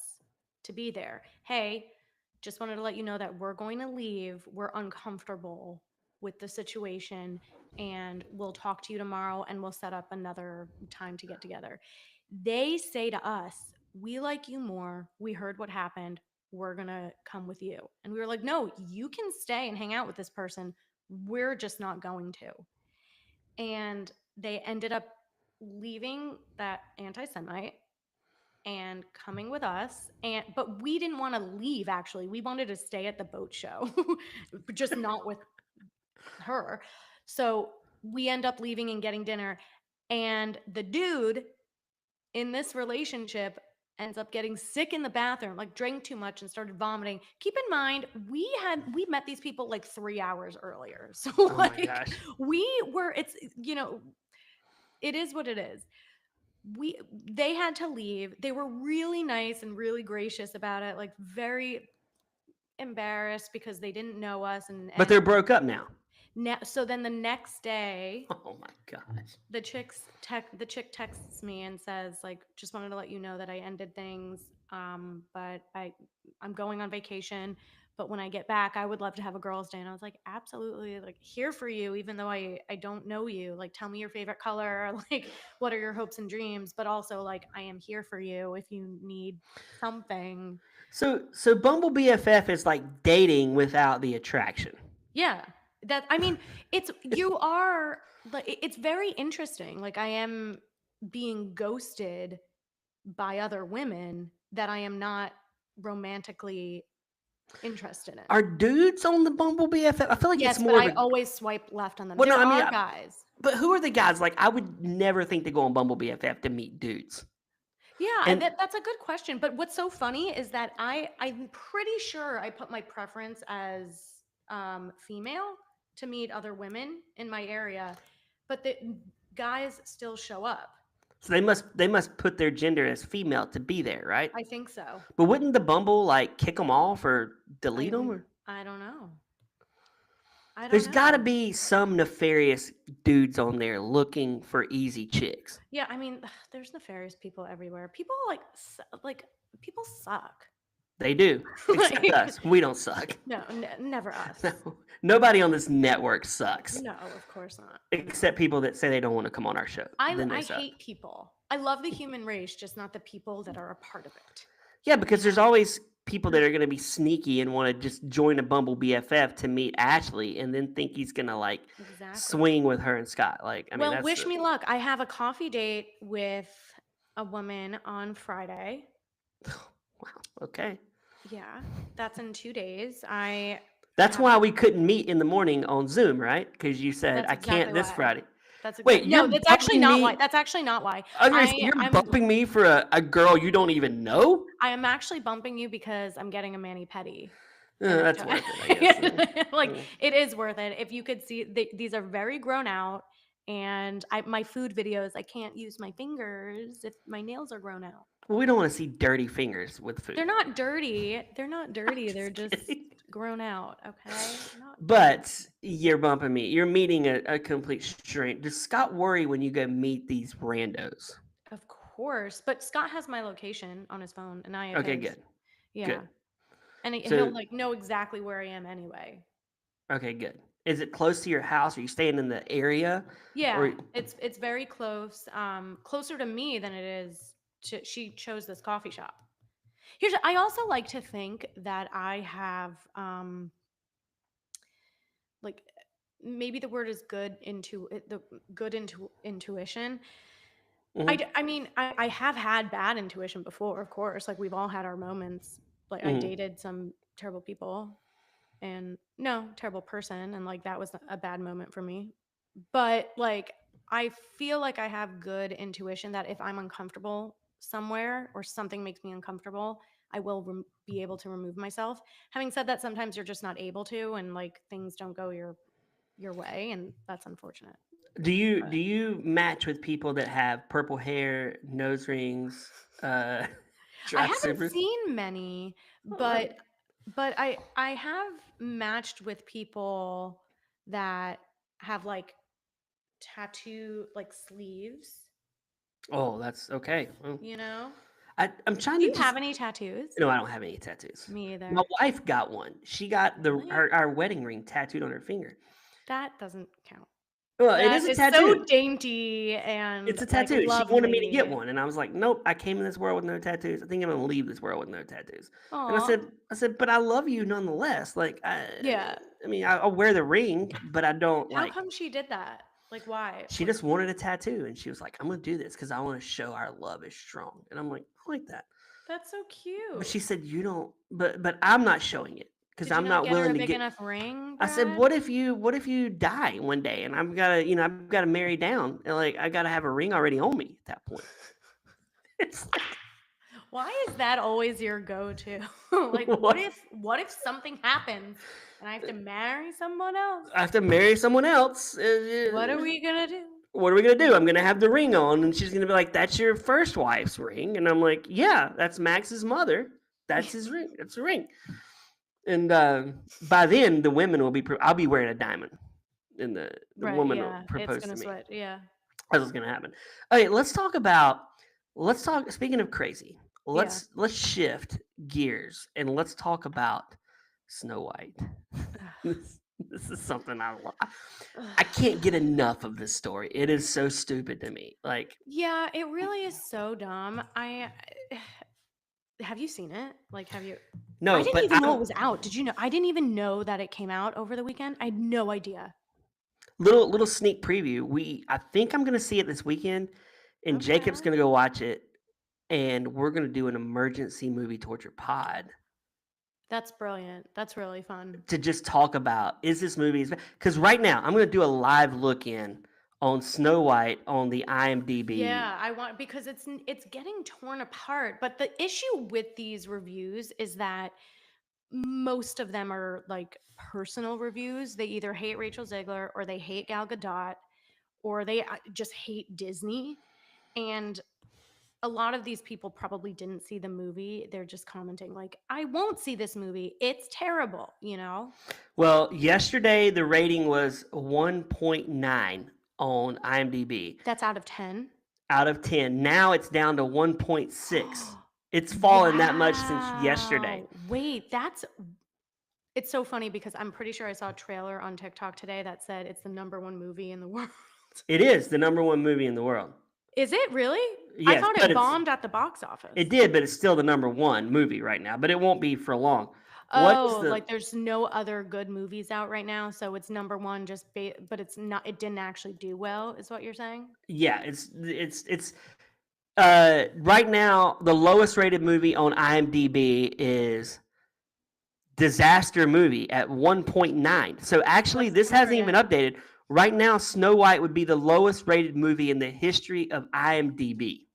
to be there, hey, just wanted to let you know that we're going to leave. We're uncomfortable with the situation and we'll talk to you tomorrow and we'll set up another time to get together. They say to us, we like you more. We heard what happened. We're going to come with you. And we were like, no, you can stay and hang out with this person. We're just not going to. And they ended up leaving that anti-Semite and coming with us, but we didn't want to leave. Actually, we wanted to stay at the boat show just not with her. So we end up leaving and getting dinner, and the dude in this relationship ends up getting sick in the bathroom, like drank too much and started vomiting. Keep in mind, we met these people like 3 hours earlier. So oh my like gosh. it's it is what it is. They had to leave. They were really nice and really gracious about it, like very embarrassed because they didn't know us. But they're broke up now. So then the next day, Oh my gosh. the chick texts me and says, like, just wanted to let you know that I ended things, but I'm going on vacation, but when I get back I would love to have a girls' day. And I was like, absolutely, like, here for you, even though I don't know you. Like, tell me your favorite color, like what are your hopes and dreams, but also like I am here for you if you need something. So Bumble BFF is like dating without the attraction. Yeah. That, I mean, it's you are like it's very interesting. Like I am being ghosted by other women that I am not romantically interested in. Are dudes on the Bumble BFF? I feel like Yes, it's but more I of a. always swipe left on them. Well, There no, I mean, are guys. but who are the guys? Like, I would never think to go on Bumble BFF to meet dudes. Yeah, And that's a good question. But what's so funny is that I'm pretty sure I put my preference as female to meet other women in my area, but the guys still show up. so they must put their gender as female to be there, right? I think so. But wouldn't the Bumble like kick them off or delete them? Or? I don't know. I don't There's know. got to be some nefarious dudes on there looking for easy chicks. Yeah, I mean, there's nefarious people everywhere. People like people suck. They do, except Like, us. We don't suck. no, never us. No, nobody on this network sucks, No, of course not. except people that say they don't want to come on our show. Then they I suck. hate people. I love the human race, just not the people that are a part of it. Yeah, because there's always people that are going to be sneaky and want to just join a Bumble BFF to meet Ashley and then think he's going to like Exactly. swing with her and Scott. Like, I mean, Well, that's wish me luck. I have a coffee date with a woman on Friday. Wow. Okay. Yeah, that's in 2 days. I That's have why we couldn't meet in the morning on Zoom, right? Because you said That's I exactly can't this why. Friday. That's Wait, exact you're No, that's actually bumping not why. me. That's actually not why. I was gonna say, I you're I'm bumping me for a girl you don't even know. I am actually bumping you because I'm getting a mani-pedi in That's October. worth it, I guess. Like, Mm. it is worth it. If you could see, these are very grown out, and my food videos, I can't use my fingers if my nails are grown out. Well, we don't want to see dirty fingers with They're food. not dirty. They're not I'm dirty. They're just just kidding. grown out, okay? Not dirty. But you're bumping me. You're meeting a complete stranger. Does Scott worry when you go meet these randos? Of course, but Scott has my location on his phone, and I have Okay, his. good, Yeah, good. and he'll So, like know exactly where I am anyway. okay, good. Is it close to your house? Are you staying in the area, or Yeah, it's very close, closer to me than it is to. She chose this coffee shop. I also like to think that I have, like, maybe the word is good intuition. Mhm, I mean, I have had bad intuition before, of course. Like, we've all had our moments. Like, I mhm. dated some terrible people, and no, terrible person, and like that was a bad moment for me. But like, I feel like I have good intuition that if I'm uncomfortable somewhere or something makes me uncomfortable, I will be able to remove myself. Having said that, sometimes you're just not able to, and like things don't go your way, and that's unfortunate. Do you match with people that have purple hair, nose rings, uh, I drive haven't Subarus? seen many, Oh, but I have matched with people that have like tattoo like sleeves, oh, that's okay. Well, you know? I'm trying Do to you just. have any tattoos? No, I don't have any tattoos. Me My either. wife got one. She got Really? our wedding ring tattooed on her finger. That doesn't count. Well, it That is a is so tattoo. dainty and It's a like tattoo. She wanted me to get lovely. one, and I was like, "Nope, I came in this world with no tattoos. I think I'm gonna leave this world with no tattoos." And Aw. I said, "But I love you nonetheless. Like, Yeah. I mean, I'll wear the ring, but I don't How like." come she did that? Like, why? She What? just wanted a tattoo, and she was like, "I'm gonna do this because I want to show our love is strong." And I'm like, "I like that." That's so But cute. she said, "You don't." But I'm not showing it because Did you I'm not not get her willing a to big get. enough ring, I said, Brad? what if you die one day and I've gotta marry down and like I gotta have a ring already on me at that point. It's like Why is that always your go-to? Like, what? what if something happens and I have to marry someone else? I have to marry someone else. What are we gonna do? What are we gonna do? I'm gonna have the ring on, and she's gonna be like, "That's your first wife's ring," and I'm like, "Yeah, that's Max's mother. That's his ring. That's a ring." And by then, the women will be. I'll be wearing a diamond, and the Right, woman will yeah. It's propose gonna to me. sweat. Yeah. That's what's gonna happen. Okay, let's talk about. Let's talk. Speaking of crazy, Yeah. let's shift gears and let's talk about Snow White. This is something I love. I can't get enough of this story. It is so stupid to me. Like, Yeah, it really is so dumb. I Have you seen it? Like, have you I no, didn't but even know it was out. Did you know? I didn't even know that it came out over the weekend. I had no idea. little sneak preview. I think I'm gonna see it this weekend, and Jacob's Okay. gonna go watch it, and we're gonna do an emergency movie torture pod That's brilliant. That's really fun. to just talk about is this movie because right now I'm going to do a live look in on Snow White on the IMDb. Yeah, I want because it's getting torn apart. But the issue with these reviews is that most of them are like personal reviews. They either hate Rachel Zegler or they hate Gal Gadot or they just hate Disney. And a lot of these people probably didn't see the movie. They're just commenting like, "I won't see this movie. It's terrible," you know? Well, yesterday the rating was 1.9 on IMDb That's out of 10. out of 10. Now it's down to 1.6. It's fallen that much since yesterday. Wow. Wait, it's so funny because I'm pretty sure I saw a trailer on TikTok today that said it's the number one movie in the world. It is the number one movie in the world. Is it really? I Yes, thought but it bombed at the box it office. did, but it's still the number one movie right now. But it won't be for long. What is Oh, the like there's no other good movies out right now, so it's number one but it didn't actually do well, is what you're saying? Yeah, it's Right now, the lowest rated movie on IMDb is Disaster Movie at 1.9. So actually, Let's this hasn't even compare been updated. Right now, Snow White would be the lowest rated movie in the history of IMDb.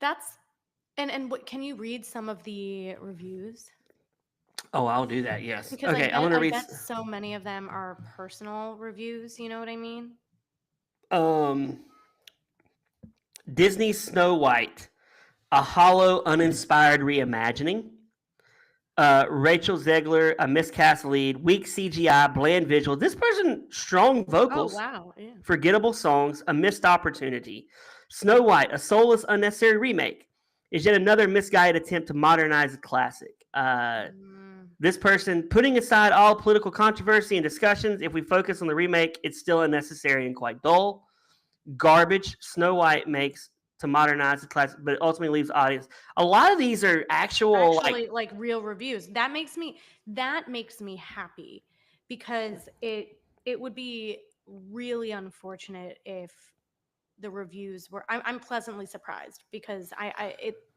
That's and what, can you read some of the reviews? Oh, I'll do that. Yes. Because Okay, I'm gonna I read. bet so many of them are personal reviews. You know what I mean? Um, Disney's Snow White, a hollow, uninspired reimagining. Rachel Zegler, a miscast lead, weak CGI, bland visual. This person, strong Oh vocals, wow, yeah. forgettable songs, a missed opportunity. Snow White, a soulless, unnecessary remake, is yet another misguided attempt to modernize a classic. This person, putting aside all political controversy and discussions, if we focus on the remake, it's still unnecessary and quite dull. Garbage Snow White makes to modernize the classic, but ultimately leaves audience. A lot of these are actual Actually, like real reviews. That makes me happy because it would be really unfortunate if the reviews were. I'm pleasantly surprised because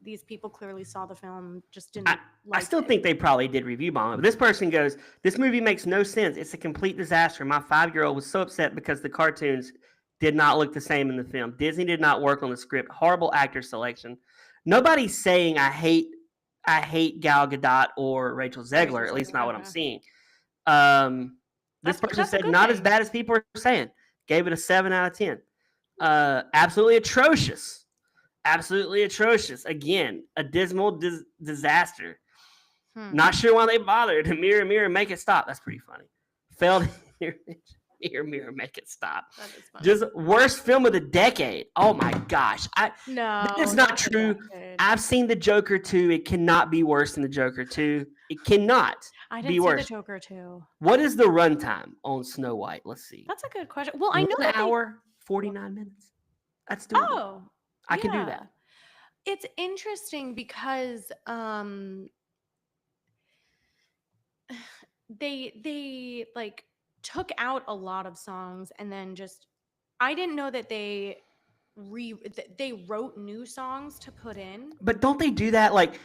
these people clearly saw the film, just didn't I like still it. think they probably did review bomb it. But this person goes, "This movie makes no sense. It's a complete disaster. My 5-year-old was so upset because the cartoons did not look the same in the film. Disney did not work on the script. Horrible actor selection. Nobody's saying I hate Gal Gadot or Rachel Zegler. At least not what I'm Okay. seeing. This person That's a said good not as thing. bad as people are saying. Gave it a 7 out of 10. Absolutely atrocious. Absolutely atrocious. Again, a dismal disaster. Not sure why they bothered. Mirror, mirror, make it stop. That's pretty funny. Failed mirror, mirror, make it stop. That is funny. Just worst film of the decade. Oh my gosh. No, that is not true. I've seen The Joker 2. It cannot be worse than The Joker 2. It cannot I be didn't see worse. The Joker 2. What is the runtime on Snow White? Let's see. That's a good question. Well, I know 1 that hour, 49 minutes. That's doable. Oh, I can do that. It's interesting because they like took out a lot of songs and then just I didn't know that they wrote new songs to put in. But don't they do that? Like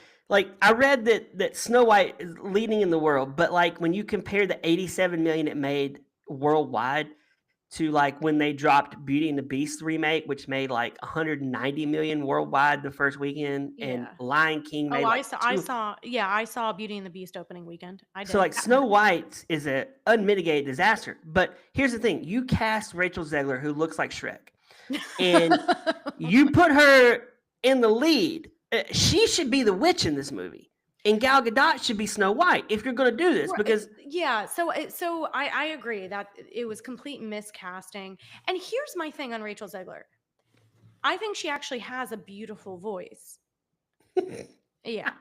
I read that Snow White is leading in the world, but like when you compare the 87 million it made worldwide to like when they dropped Beauty and the Beast remake, which made like 190 million worldwide the first weekend, and Lion King made like I saw Beauty and the Beast opening weekend. I did. So like Snow White is an unmitigated disaster. But here's the thing: you cast Rachel Zegler, who looks like Shrek, and you put her in the lead. She should be the witch in this movie, and Gal Gadot should be Snow White if you're going to do this. Because so I agree that it was complete miscasting. And here's my thing on Rachel Zegler. I think she actually has a beautiful voice. Yeah.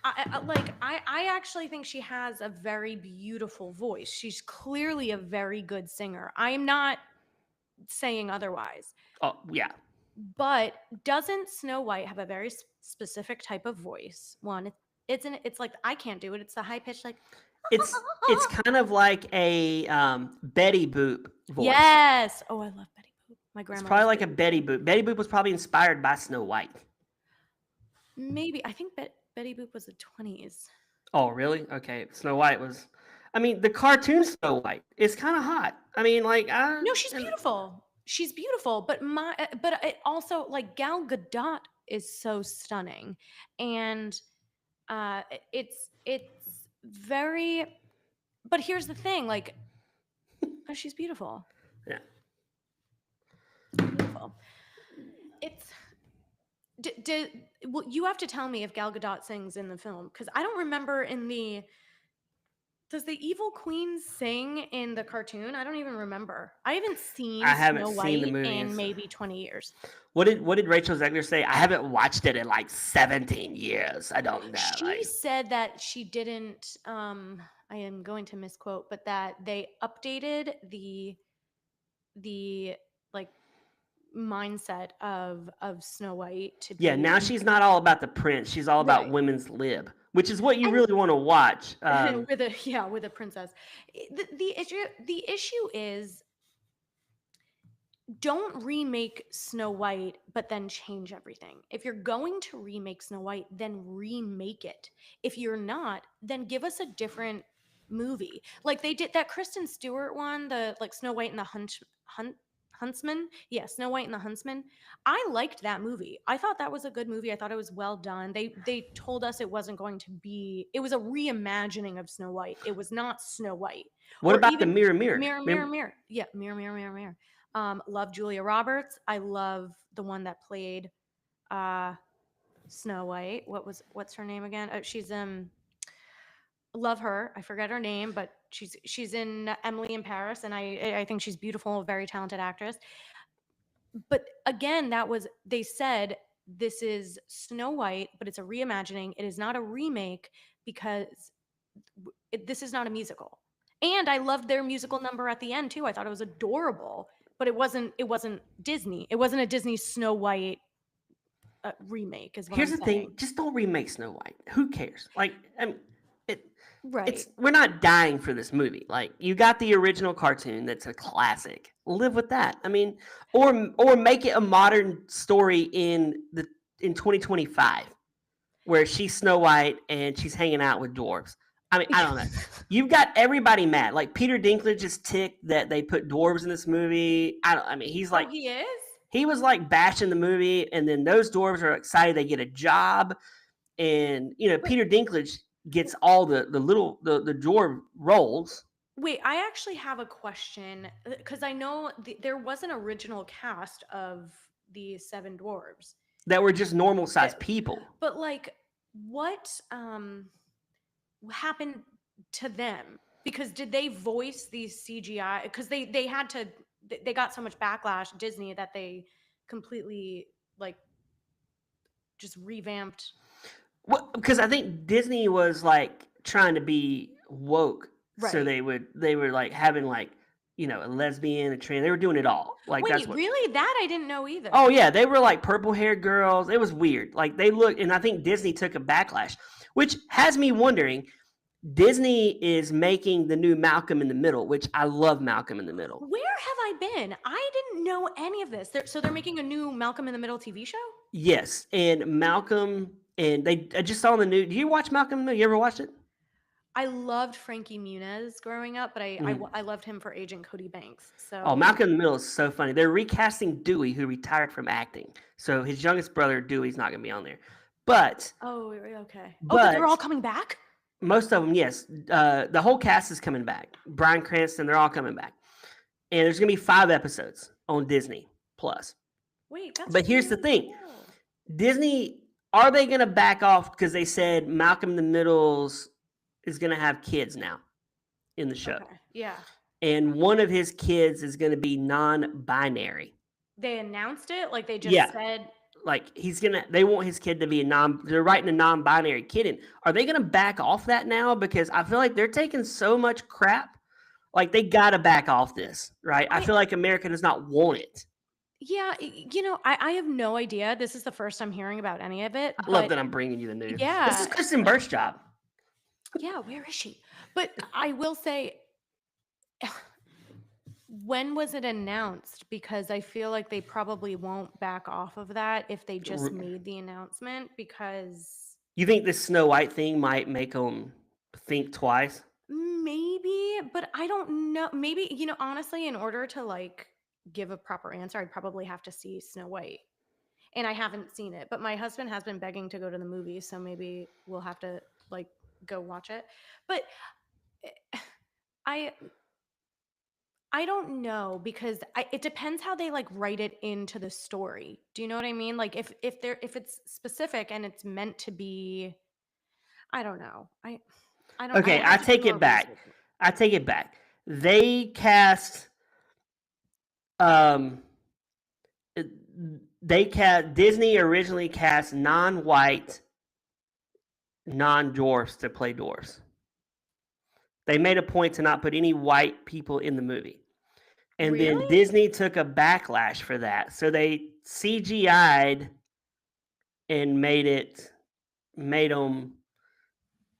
I actually think she has a very beautiful voice. She's clearly a very good singer. I'm not saying otherwise. Oh, yeah. But doesn't Snow White have a very specific type of voice? One, it's like I can't do it. It's the high pitch, like it's kind of like a Betty Boop voice. Yes. Oh, I love Betty Boop. My grandma. It's probably like a Betty Boop. Betty Boop was probably inspired by Snow White. Maybe. I think Betty Boop was the 20s. Oh, really? Okay. Snow White was. I mean, the cartoon Snow White is kind of hot. I mean, like, no, she's beautiful. She's beautiful, but it also like Gal Gadot is so stunning, and it's very. But here's the thing, like, she's beautiful. Yeah. Beautiful. It's. Well, you have to tell me if Gal Gadot sings in the film because I don't remember in the. Does the evil queen sing in the cartoon? I don't even remember. I haven't seen Snow White in maybe 20 years. What did Rachel Zegler say? I haven't watched it in like 17 years. I don't know. She said that she didn't. I am going to misquote, but that they updated the like mindset of Snow White to be now she's not all about the prince. She's all about women's lib, which is what you really want to watch. With a princess. The issue is don't remake Snow White, but then change everything. If you're going to remake Snow White, then remake it. If you're not, then give us a different movie. Like they did that Kristen Stewart one, the like Snow White and the Huntsman. Yeah, Snow White and the Huntsman. I liked that movie. I thought that was a good movie. I thought it was well done. They told us it wasn't going to be. It was a reimagining of Snow White. It was not Snow White. What Or about the even Mirror Mirror? Mirror, Mirror, Mirror. Yeah, Mirror, Mirror, Mirror, Mirror. Love Julia Roberts. I love the one that played uh Snow White. What's her name again? She's love her. I forget her name, but she's in Emily in Paris, and I think she's beautiful, a very talented actress. But again, they said this is Snow White, but it's a reimagining. It is not a remake because this is not a musical. And I loved their musical number at the end too. I thought it was adorable, but it wasn't Disney. It wasn't a Disney Snow White remake is what Here's I'm the saying. thing: just don't remake Snow White. Who cares? Like, I mean, Right. we're not dying for this movie. Like, you got the original cartoon that's a classic. Live with that. I mean, or make it a modern story in 2025, where she's Snow White and she's hanging out with dwarves. I mean, I don't know. You've got everybody mad. Like Peter Dinklage is ticked that they put dwarves in this movie. I mean, he's like, he is? he was like bashing the movie, and then those dwarves are excited they get a job, and Peter Dinklage gets all the dwarf roles. Wait, I actually have a question because I know there was an original cast of the Seven Dwarves that were just normal sized people. But like, what happened to them? Because did they voice these CGI? Because they had to. They got so much backlash, Disney, that they completely like just revamped. Well, because I think Disney was like trying to be woke, Right. So they were like having like a lesbian, a trans. They were doing it all. Like, wait, that's what, really? That I didn't know either. Oh yeah, they were like purple haired girls. It was weird. Like they looked, and I think Disney took a backlash, which has me wondering. Disney is making the new Malcolm in the Middle, which I love Malcolm in the Middle. Where have I been? I didn't know any of this. So they're making a new Malcolm in the Middle TV show? Yes, and Malcolm, and I just saw on the news. Do you watch Malcolm in the Middle? You ever watched it? I loved Frankie Muniz growing up, but I loved him for Agent Cody Banks. So Oh, Malcolm in the Middle is so funny. They're recasting Dewey, who retired from acting. So his youngest brother, Dewey's not going to be on there. But okay. But they're all coming back? Most of them, yes. The whole cast is coming back. Bryan Cranston, they're all coming back. And there's going to be 5 episodes on Disney Plus. Wait, that's But here's the thing. cool. Disney, are they going to back off because they said Malcolm in the Middle's is going to have kids now in the show? Okay. Yeah. And one of his kids is going to be non-binary. They announced it? Like they just said... Like they want his kid to be they're writing a non-binary kid in. Are they going to back off that now? Because I feel like they're taking so much crap. Like they got to back off this, right? I feel like America does not want it. Yeah, I have no idea. This is the first I'm hearing about any of it. I love that I'm bringing you the news. Yeah. This is Kristen Burt's job. Yeah, where is she? But I will say, when was it announced? Because I feel like they probably won't back off of that if they just made the announcement. Because you think this Snow White thing might make them think twice? Maybe, but I don't know. Maybe, honestly, in order to like give a proper answer, I'd probably have to see Snow White. And I haven't seen it, but my husband has been begging to go to the movie, so maybe we'll have to like go watch it. But I don't know, because it depends how they like write it into the story. Do you know what I mean? Like if it's specific and it's meant to be, I don't know. I don't. Okay, I take it back. I take it back. They cast. Disney originally cast non-white, non-dwarfs to play dwarfs. They made a point to not put any white people in the movie. And then Disney took a backlash for that. So they CGI'd and made them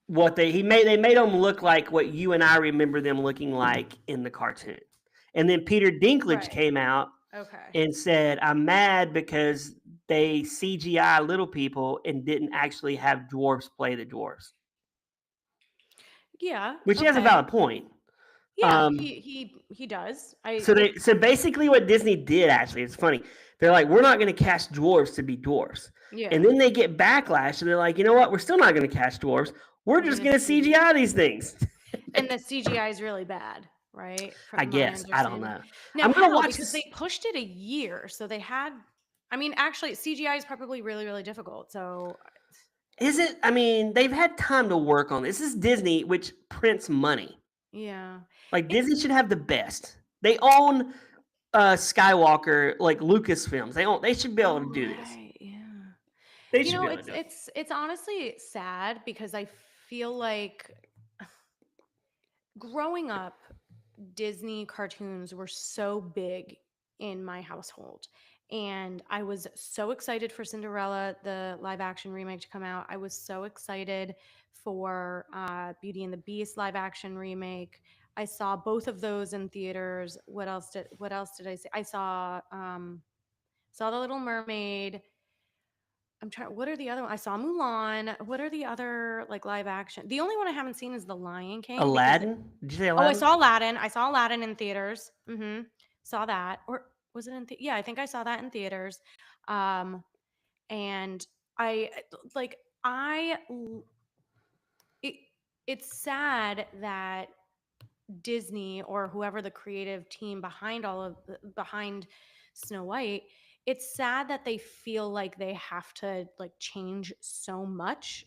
what they made them look like what you and I remember them looking like in the cartoon. And then Peter Dinklage came out Okay. and said, "I'm mad because they CGI little people and didn't actually have dwarves play the dwarves," Yeah. which he has a Okay. valid point. Yeah, Um, he does. I so like. so basically what Disney did, actually, it's funny. They're like, we're not going to cast dwarves to be dwarves, Yeah. and then they get backlash, and they're like, you know what? We're still not going to cast dwarves. We're We're just gonna going to CG, CGI these things. and the CGI is really bad, right? I From my guess I don't understanding. know. Now, I'm going to how? watch Because this. they pushed it a year, so they had. I mean, actually, CGI is probably really, really difficult. So, Is it? I mean, they've had time to work on this. This is Disney, which prints money. yeah, Like it's Disney should have the best. They own Skywalker, like Lucasfilms. They should be able to do this. right. Yeah. They You should be know, able to do it. it's honestly sad because I feel like growing up, Disney cartoons were so big in my household. And I was so excited for Cinderella, the live action remake, to come out. I was so excited for Beauty and the Beast live action remake. I saw both of those in theaters. What else did I see? I saw The Little Mermaid. I'm trying. What are the other? I saw Mulan. What are the other like live action? The only one I haven't seen is The Lion King because Aladdin? Did you say oh, I Aladdin? saw Aladdin. I saw Aladdin in theaters. Saw that. Or was it in yeah, I think I saw that in theaters. Um and I like I l- it it's sad that Disney or whoever the creative team behind behind Snow White, it's sad that they feel like they have to like change so much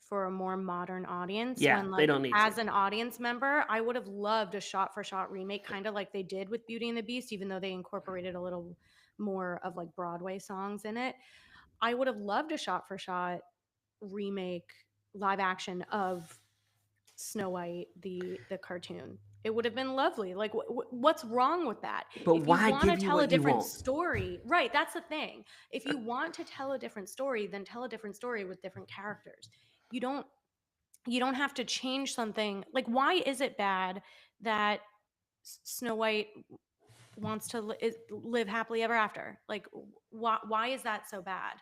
for a more modern audience Yeah, when they like don't need to. as an audience member I would have loved a shot for shot remake kind of like they did with Beauty and the Beast, even though they incorporated a little more of like Broadway songs in it. I would have loved a shot for shot remake live action of Snow White, the cartoon. It would have been lovely. Like, what's wrong with that? But If you why want to give you tell a what you different want? story, right? That's the thing. If you want to tell a different story, then tell a different story with different characters. You don't you don't have to change something. Like, why is it bad that Snow White wants to live happily ever after? Like, why is that so bad?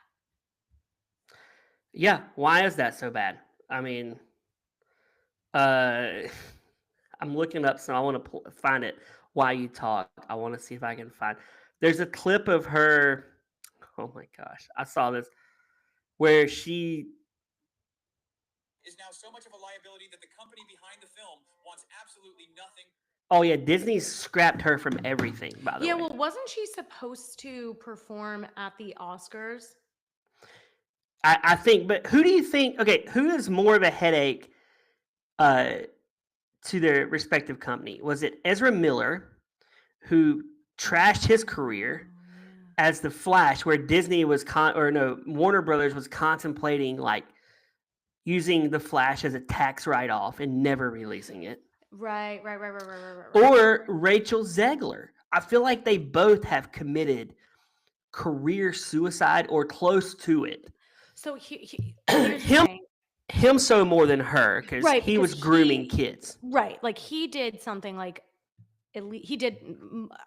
Yeah, why is that so bad? I mean, uh, I'm looking up, so I want to find it while you talk. I want to see if I can find. There's a clip of her. Oh my gosh, I saw this where she. Is now so much of a liability that the company behind the film wants absolutely nothing. Oh yeah, Disney scrapped her from everything. By the Yeah, way, well, wasn't she supposed to perform at the Oscars? I think. But who do you think? Okay, who is more of a headache uh, to their respective company? Was it Ezra Miller, who trashed his career Oh, yeah. as the Flash, where Disney was or no, Warner Brothers was contemplating like using the Flash as a tax write-off and never releasing it, Right. or Rachel Zegler. I feel like they both have committed career suicide or close to it. So here's the him thing. him so more than her because Right, he because was grooming kids. right, like he did something like he did,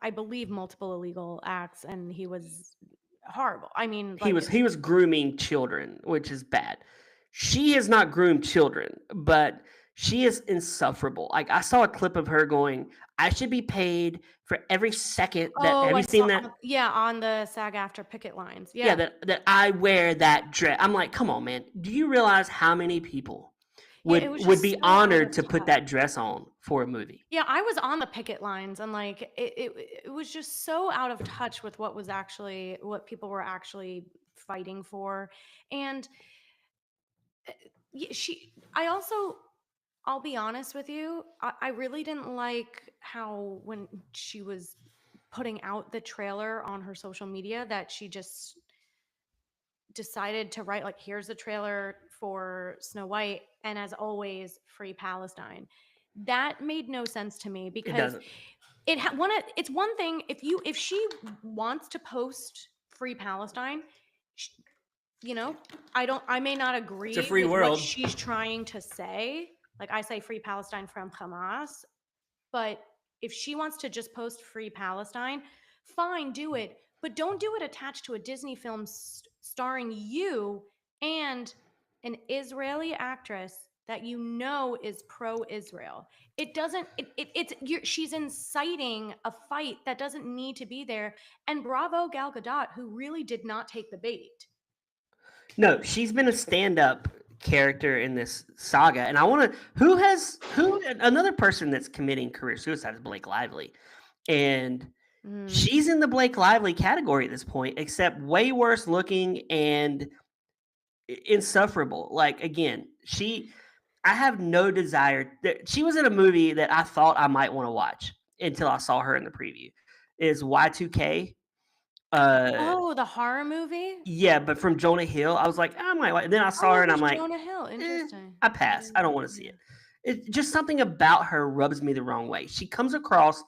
I believe, multiple illegal acts, and he was horrible. I mean, like, He was grooming children, which is bad. She has not groomed children, but she is insufferable. Like I saw a clip of her going, "I should be paid for every second that." oh, Have I you seen saw, that? yeah, on the SAG-AFTRA picket lines. Yeah, Yeah, that I wear that dress. I'm like, come on, man. Do you realize how many people yeah, it was would just be so out honored of to put touch. that dress on for a movie? Yeah, I was on the picket lines, and like it was just so out of touch with what people were actually fighting for, and I also, I'll be honest with you, I really didn't like how when she was putting out the trailer on her social media that she just decided to write like, here's the trailer for Snow White, and as always, free Palestine. That made no sense to me It because doesn't. it's one thing if she wants to post free Palestine, sh- I may not It's a agree free with what world. she's trying to say. Like I say free Palestine from Hamas, but if she wants to just post free Palestine, fine, do it, but don't do it attached to a Disney film starring you and an Israeli actress that you know is pro-Israel. It doesn't. She's inciting a fight that doesn't need to be there. And bravo, Gal Gadot, who really did not take the bait. No, she's been a stand-up character in this saga, and I want to. Who another person that's committing career suicide is Blake Lively, and she's in the Blake Lively category at this point, except way worse looking and insufferable. Like again, I have no desire. She was in a movie that I thought I might want to watch until I saw her in the preview. Is Y2K. Oh, the horror movie? Yeah, but from Jonah Hill, I was like, I might. And then I saw her, and I'm like, Jonah Hill. Interesting. I pass. I don't want to see it. It's just something about her rubs me the wrong way. She comes across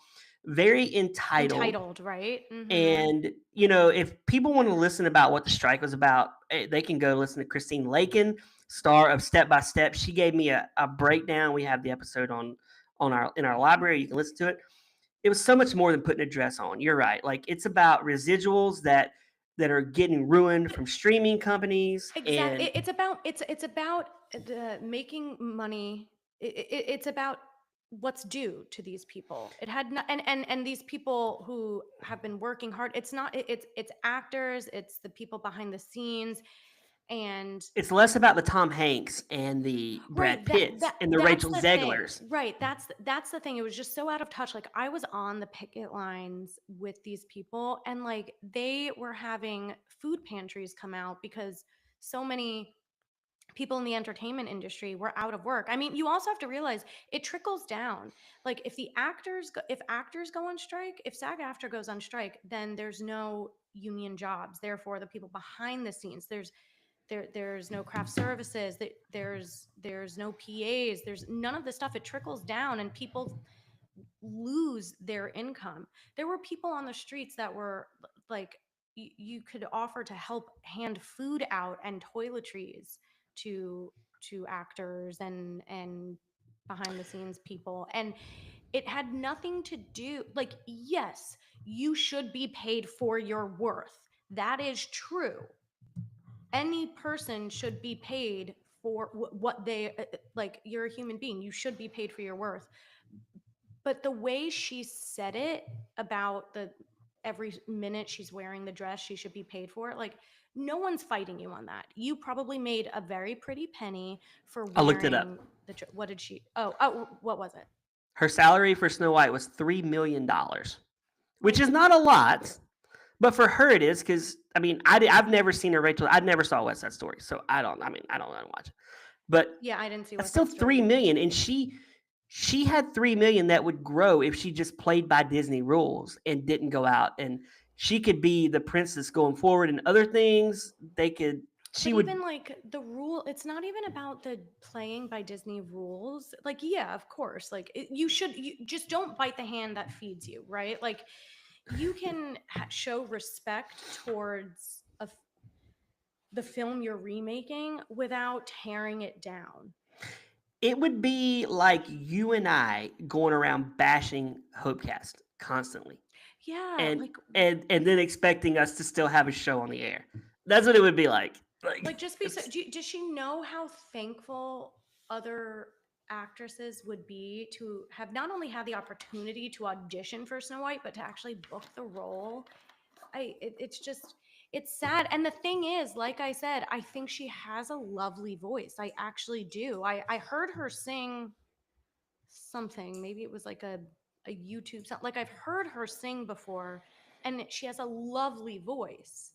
very entitled, right? And if people want to listen about what the strike was about, they can go listen to Christine Lakin, star of Step by Step. She gave me a breakdown. We have the episode in our library. You can listen to it. It was so much more than putting a dress on. You're right. Like it's about residuals that are getting ruined from streaming companies. Exactly. And it's about making money. It's about what's due to these people. It had not, and these people who have been working hard. It's not. It's actors. It's the people behind the scenes. And it's less about the Tom Hanks and the Brad Pitts and the Rachel Zeglers. Right. That's the thing. It was just so out of touch. Like I was on the picket lines with these people, and like they were having food pantries come out because so many people in the entertainment industry were out of work. I mean, you also have to realize it trickles down. Like if actors go on strike, if SAG-AFTRA goes on strike, then there's no union jobs. Therefore, the people behind the scenes, there's no craft services, there's no PAs, there's none of the stuff. It trickles down and people lose their income. There were people on the streets that were like you could offer to help hand food out and toiletries to actors and behind the scenes people, and it had nothing to do, like, yes, you should be paid for your worth. That is true. Any person should be paid for what they like. You're a human being, you should be paid for your worth. But the way she said it about the every minute she's wearing the dress she should be paid for, like, no one's fighting you on that. You probably made a very pretty penny for wearing. I looked it up. What did she what was it? Her salary for Snow White was $3 million, which is not a lot. But for her, it is, because I mean, I've never seen her Rachel. I never saw West Side Story, so I don't watch it. But yeah, I didn't see. That's still $3 million, and she had $3 million that would grow if she just played by Disney rules and didn't go out. And she could be the princess going forward, and other things they could. She would even like the rule. It's not even about the playing by Disney rules. Like, yeah, of course. Like you just don't bite the hand that feeds you, right? Like. You can show respect towards the film you're remaking without tearing it down. It would be like you and I going around bashing Hopecast constantly. Yeah. And then expecting us to still have a show on the air. That's what it would be like. Like just be so, does she know how thankful other actresses would be to have not only had the opportunity to audition for Snow White, but to actually book the role? It's sad. And the thing is, like I said, I think she has a lovely voice. I actually do. I heard her sing something. Maybe it was like a YouTube song. Like I've heard her sing before, and she has a lovely voice.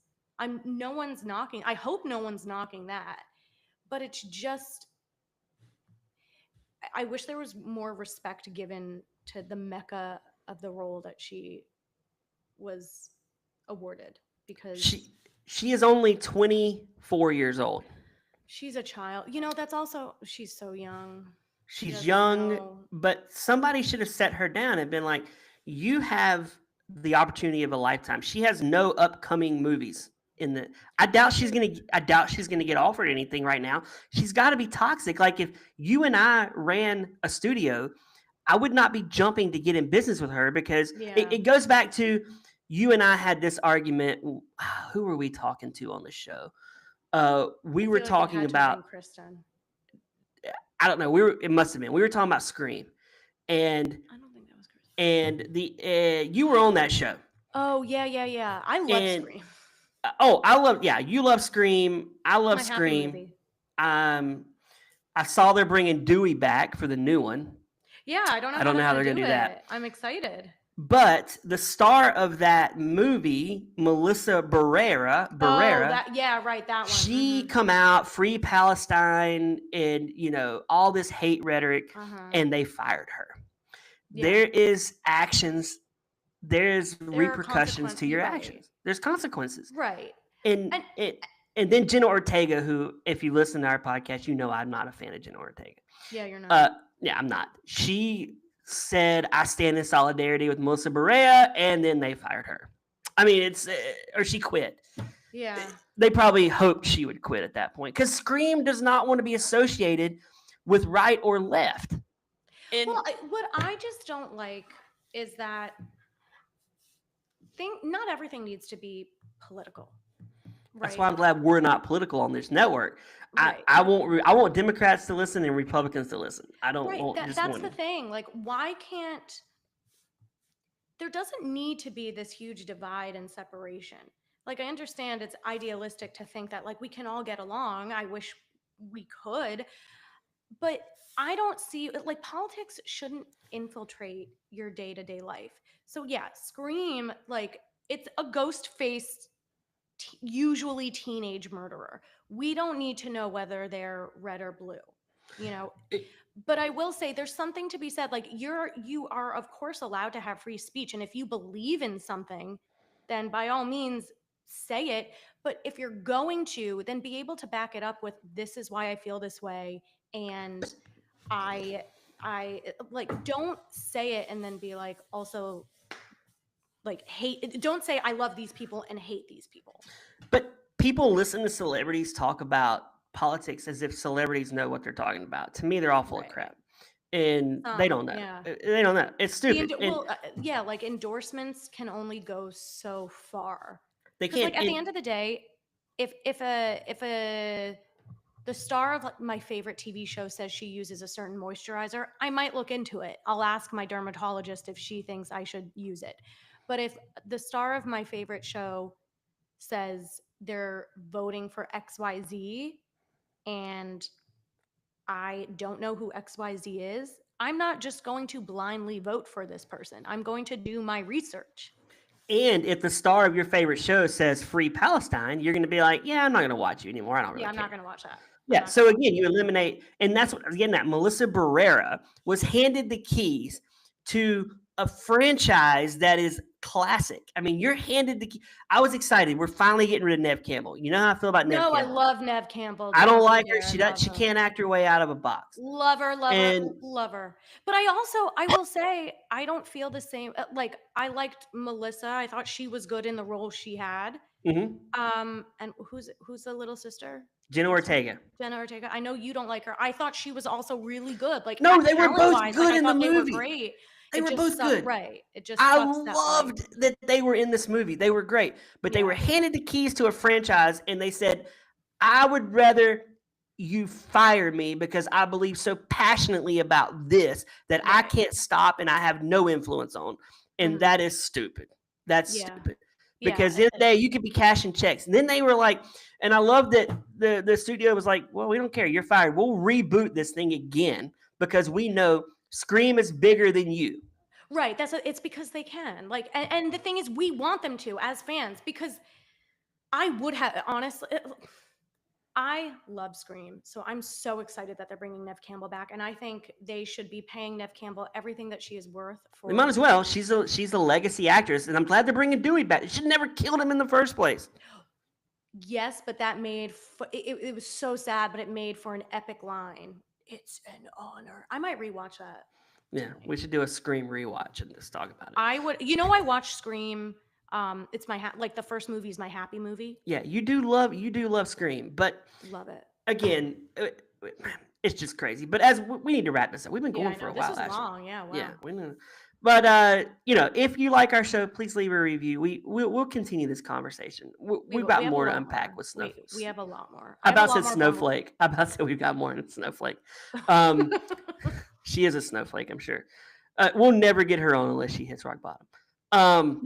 No one's knocking. I hope no one's knocking that. But it's just, I wish there was more respect given to the mecca of the role that she was awarded, because she is only 24 years old. She's a child. That's also, she's so young. She's young, but somebody should have set her down and been like, you have the opportunity of a lifetime. She has no upcoming movies I doubt she's gonna get offered anything right now. She's got to be toxic. Like if you and I ran a studio, I would not be jumping to get in business with her, because it goes back to, you and I had this argument. Who were we talking to on the show? We I were feel like it talking had to have been about, Kristen. I don't know. It must have been. We were talking about Scream, and I don't think that was Kristen. you were on that show. Oh yeah. I love And Scream. you love Scream. I love My happy Scream. movie. I saw they're bringing Dewey back for the new one, Yeah, I don't know I don't know how they're they're gonna gonna do that. it. I'm excited. but the star of that movie, Melissa Barrera, Oh, right, that one. she Mhm. come out free Palestine and all this hate rhetoric, Uh-huh. and they fired her. Yeah. There is actions. There's There are repercussions to your right. actions. There's consequences. Right. And then Jenna Ortega, who, if you listen to our podcast, I'm not a fan of Jenna Ortega. Yeah, you're not. Yeah, I'm not. She said, "I stand in solidarity with Melissa Barea," and then they fired her. I mean, or she quit. Yeah. They probably hoped she would quit at that point, because Scream does not want to be associated with right or left. And Well, what I just don't like is that not everything needs to be political. Right? that's why I'm glad we're not political on this network. Right. I want Democrats to listen and Republicans to listen. I don't Right. want That's one. the thing. Like, why can't there doesn't need to be this huge divide and separation. Like, I understand it's idealistic to think that like we can all get along. I wish we could, but I don't see like politics shouldn't infiltrate your day-to-day life. So yeah, Scream, like it's a ghost-faced usually teenage murderer. We don't need to know whether they're red or blue, you know. But I will say there's something to be said. Like you are of course allowed to have free speech, and if you believe in something, then by all means say it. But if you're going to, then be able to back it up with this is why I feel this way, and I like don't say it and then be like also like hate. Don't say I love these people and hate these people. But people listen to celebrities talk about politics as if celebrities know what they're talking about. To me, they're all full of crap, and they don't know. Yeah. They don't know. It's stupid. Yeah, like endorsements can only go so far. They can't. Like at the end of the day, if the star of my favorite TV show says she uses a certain moisturizer, I might look into it. I'll ask my dermatologist if she thinks I should use it. But if the star of my favorite show says they're voting for XYZ and I don't know who XYZ is, I'm not just going to blindly vote for this person. I'm going to do my research. And if the star of your favorite show says free Palestine, you're going to be like, yeah, I'm not going to watch you anymore. I don't really care. I'm not going to watch that. Yeah. So again, you eliminate, and that's what, again, that Melissa Barrera was handed the keys to a franchise that is classic. I mean, you're handed the key. I was excited. We're finally getting rid of Neve Campbell. You know how I feel about Neve Campbell. No, I love Neve Campbell. I don't like her. She can't act her way out of a box. Love her. But I will say, I don't feel the same. Like, I liked Melissa. I thought she was good in the role she had. Mm-hmm. And who's the little sister? Jenna Ortega. I know you don't like her. I thought she was also really good. Like, no, they were both good in the movie. They were great. They were both good. Right. It just I loved that they were in this movie. They were great. But they were handed the keys to a franchise and they said, I would rather you fire me because I believe so passionately about this that I can't stop and I have no influence on. And that is stupid. That's stupid. Because in the day you could be cashing checks. And then they were like, and I love that the studio was like, well, we don't care. You're fired. We'll reboot this thing again because we know Scream is bigger than you. Right. It's because they can. Like, and the thing is, we want them to as fans because I would have honestly. I love Scream, so I'm so excited that they're bringing Neve Campbell back, and I think they should be paying Neve Campbell everything that she is worth. They might as well. She's a legacy actress, and I'm glad they're bringing Dewey back. They should never killed him in the first place. Yes, but that made it was so sad, but it made for an epic line. It's an honor. I might rewatch that. Yeah, we should do a Scream rewatch and just talk about it. I would. I watched Scream. It's my like the first movie is my happy movie. Yeah, you do love Scream, but love it. Again, it's just crazy. But as we need to wrap this up, we've been going for a while. This is long. Yeah. Wow. Yeah. But if you like our show, please leave a review. We'll continue this conversation. We've got have a more to lot unpack more. with Snow. We have a lot more. I I have a about lot said more Snowflake. I about said we've got more than Snowflake. Um, she is a snowflake, I'm sure. We'll never get her on unless she hits rock bottom.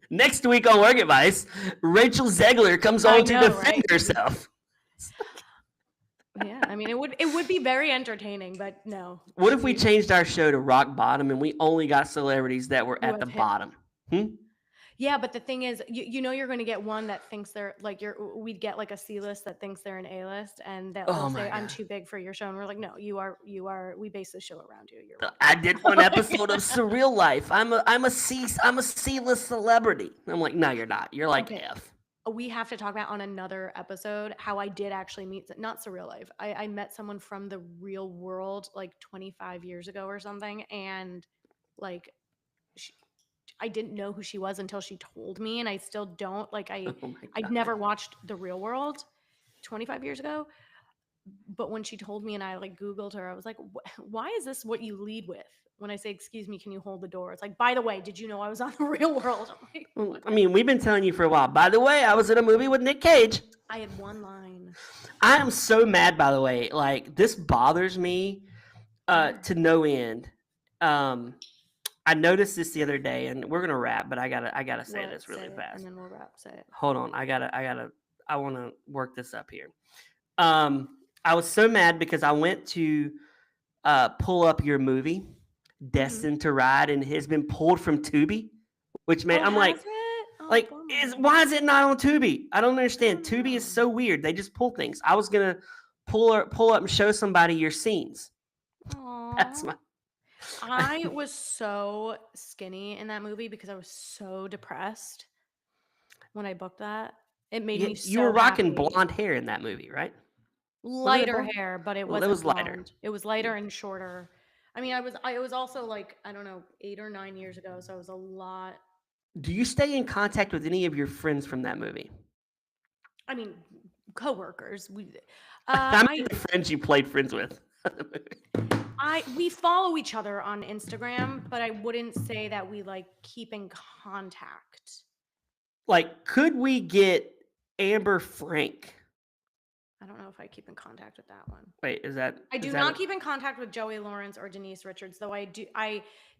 Next week on Work Advice, Rachel Zegler comes I on to know, defend right? herself. Yeah, I mean, it would be very entertaining, but no. What if we changed our show to Rock Bottom and we only got celebrities that were Who at have the hit- bottom? Yeah, but the thing is, you know, you're going to get one that thinks they're like we'd get like a C list that thinks they're an A list, and they'll Oh my say, "I'm God. too big for your show," and we're like, "No, you are. We base the show around you. You're welcome." I did one episode of Surreal Life. I'm a C-list celebrity. I'm like, no, you're not. You're like Okay. F. We have to talk about on another episode how I did actually meet, not surreal life. I met someone from the real world like 25 years ago or something, and like I didn't know who she was until she told me, and I still don't. Like Oh my I'd God. never watched The Real World 25 years ago, but when she told me and I like Googled her, I was like, why is this what you lead with? When I say, "Excuse me, can you hold the door?" It's like, by the way, did you know I was on The Real World? I'm like, Well, I mean, we've been telling you for a while. By the way, I was in a movie with Nick Cage. I had one line. I am so mad, by the way. Like, this bothers me to no end. I noticed this the other day, and we're gonna wrap, but I gotta say this really fast. And then we'll wrap. Say it. Hold on, I want to work this up here. I was so mad because I went to pull up your movie, Destined to Ride, and it has been pulled from Tubi, which made I'm like, why is it not on Tubi? I don't understand. Tubi is so weird. They just pull things. I was gonna pull up and show somebody your scenes. That's my. I was so skinny in that movie because I was so depressed when I booked that. It made me so You were rocking happy. blonde hair in that movie, right? Lighter blonde? hair, but it Well, wasn't it was lighter. blonde. It was lighter and shorter. I mean, I was also like, I don't know, 8 or 9 years ago, so I was a lot. Do you stay in contact with any of your friends from that movie? I mean, coworkers. I mean, the friends you played friends with. We follow each other on Instagram, but I wouldn't say that we like keep in contact. Like, could we get Amber Frank? I don't know if I keep in contact with that one. Wait, is that? I do not keep in contact with Joey Lawrence or Denise Richards, though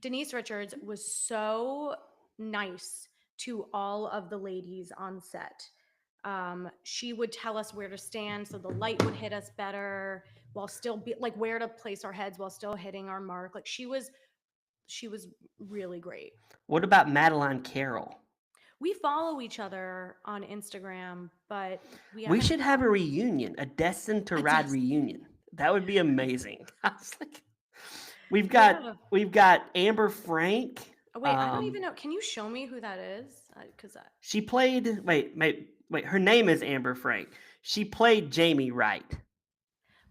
Denise Richards was so nice to all of the ladies on set. She would tell us where to stand so the light would hit us better while still like where to place our heads while still hitting our mark. Like she was really great. What about Madeline Carroll? We follow each other on Instagram, but we should have a reunion, a Destined to Ride reunion. That would be amazing. I was like, we've got Amber Frank. Oh, wait, I don't even know. Can you show me who that is? Because she played. Wait. Her name is Amber Frank. She played Jamie Wright.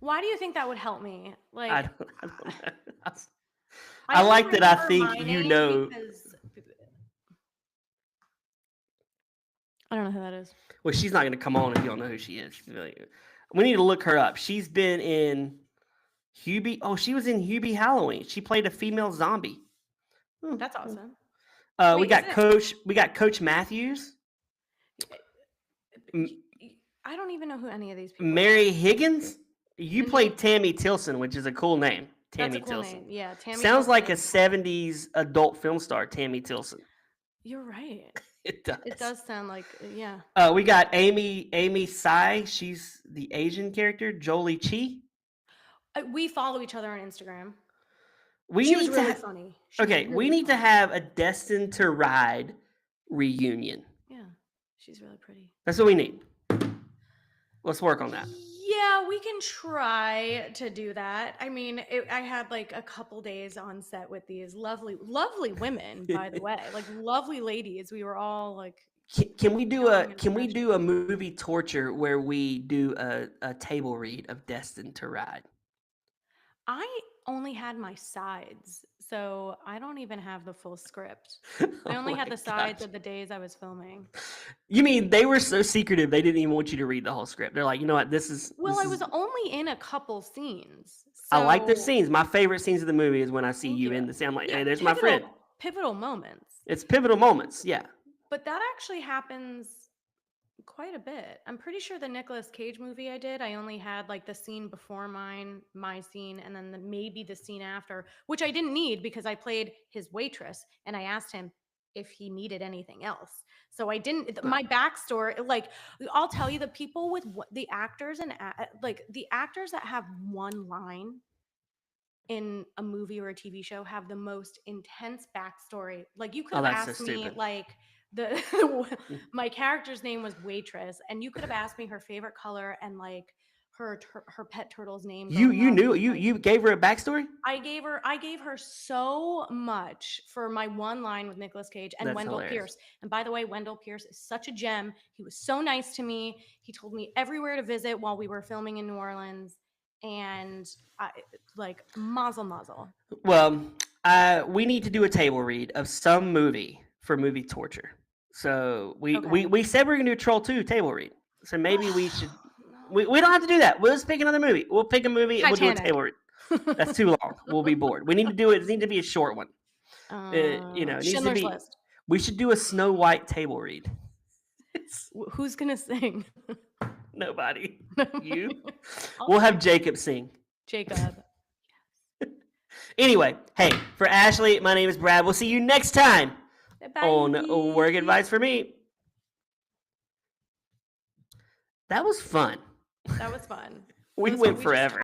Why do you think that would help me? Like, I don't know. I like that. I think you know. I don't know who that is. Well, she's not going to come on if you don't know who she is. We need to look her up. She's been in Hubie. Oh, she was in Hubie Halloween. She played a female zombie. That's awesome. We got Coach Matthews. I don't even know who any of these people Mary Higgins. You played Tammy Tilson, which is a cool name. Tammy Tilson. Name. Yeah, Tammy. Sounds like a 70s adult film star, Tammy Tilson. You're right. It does. It does sound like, yeah. We got Amy Tsai. She's the Asian character. Jolie Chi. We follow each other on Instagram. She was really funny. We need to have a Destined to Ride reunion. Yeah, she's really pretty. That's what we need. Let's work on that. Yeah, we can try to do that. I mean, I had like a couple days on set with these lovely women, by the way, like lovely ladies. We were all like. Can we do a movie torture where we do a table read of Destined to Ride? only had my sides, so I don't even have the full script. I Oh only had my the sides gosh. of the days I was filming. You mean they were so secretive they didn't even want you to read the whole script? They're like, you know what, Well, this I was is. only in a couple scenes, I like the so scenes. My favorite scenes of the movie is when I see thank you you. in the scene. I'm like, Yeah, hey, there's my friend. pivotal moments. It's pivotal moments. Yeah. But that actually happens quite a bit. I'm pretty sure the Nicolas Cage movie I did, I only had like the scene before my scene, and then maybe the scene after, which I didn't need because I played his waitress and I asked him if he needed anything else. So I didn't, my backstory, like, I'll tell you, the people with the actors and like the actors that have one line in a movie or a TV show have the most intense backstory. Like, you could Oh, have that's so asked me, stupid. like, my character's name was Waitress, and you could have asked me her favorite color and like her pet turtle's name. You Growing up. knew Like, you gave her a backstory. I gave her so much for my one line with Nicolas Cage and That's Wendell hilarious. Pierce. And by the way, Wendell Pierce is such a gem. He was so nice to me. He told me everywhere to visit while we were filming in New Orleans, and like mazel mazel. Well, we need to do a table read of some movie for movie torture. So Okay. we said we are gonna do a Troll 2 table read. So maybe we should. We don't have to do that. We'll just pick another movie. We'll pick a movie and we'll do a Titanic. table read. That's too long. We'll be bored. We need to do it. It needs to be a short one. You know, it needs to Schindler's be. List. We should do a Snow White table read. It's Who's gonna sing? nobody. You. We'll have Jacob sing. Jacob. Anyway, hey, for Ashley, my name is Brad. We'll see you next time on Work Advice for Me. That was fun. That was fun. We Listen, went we just forever.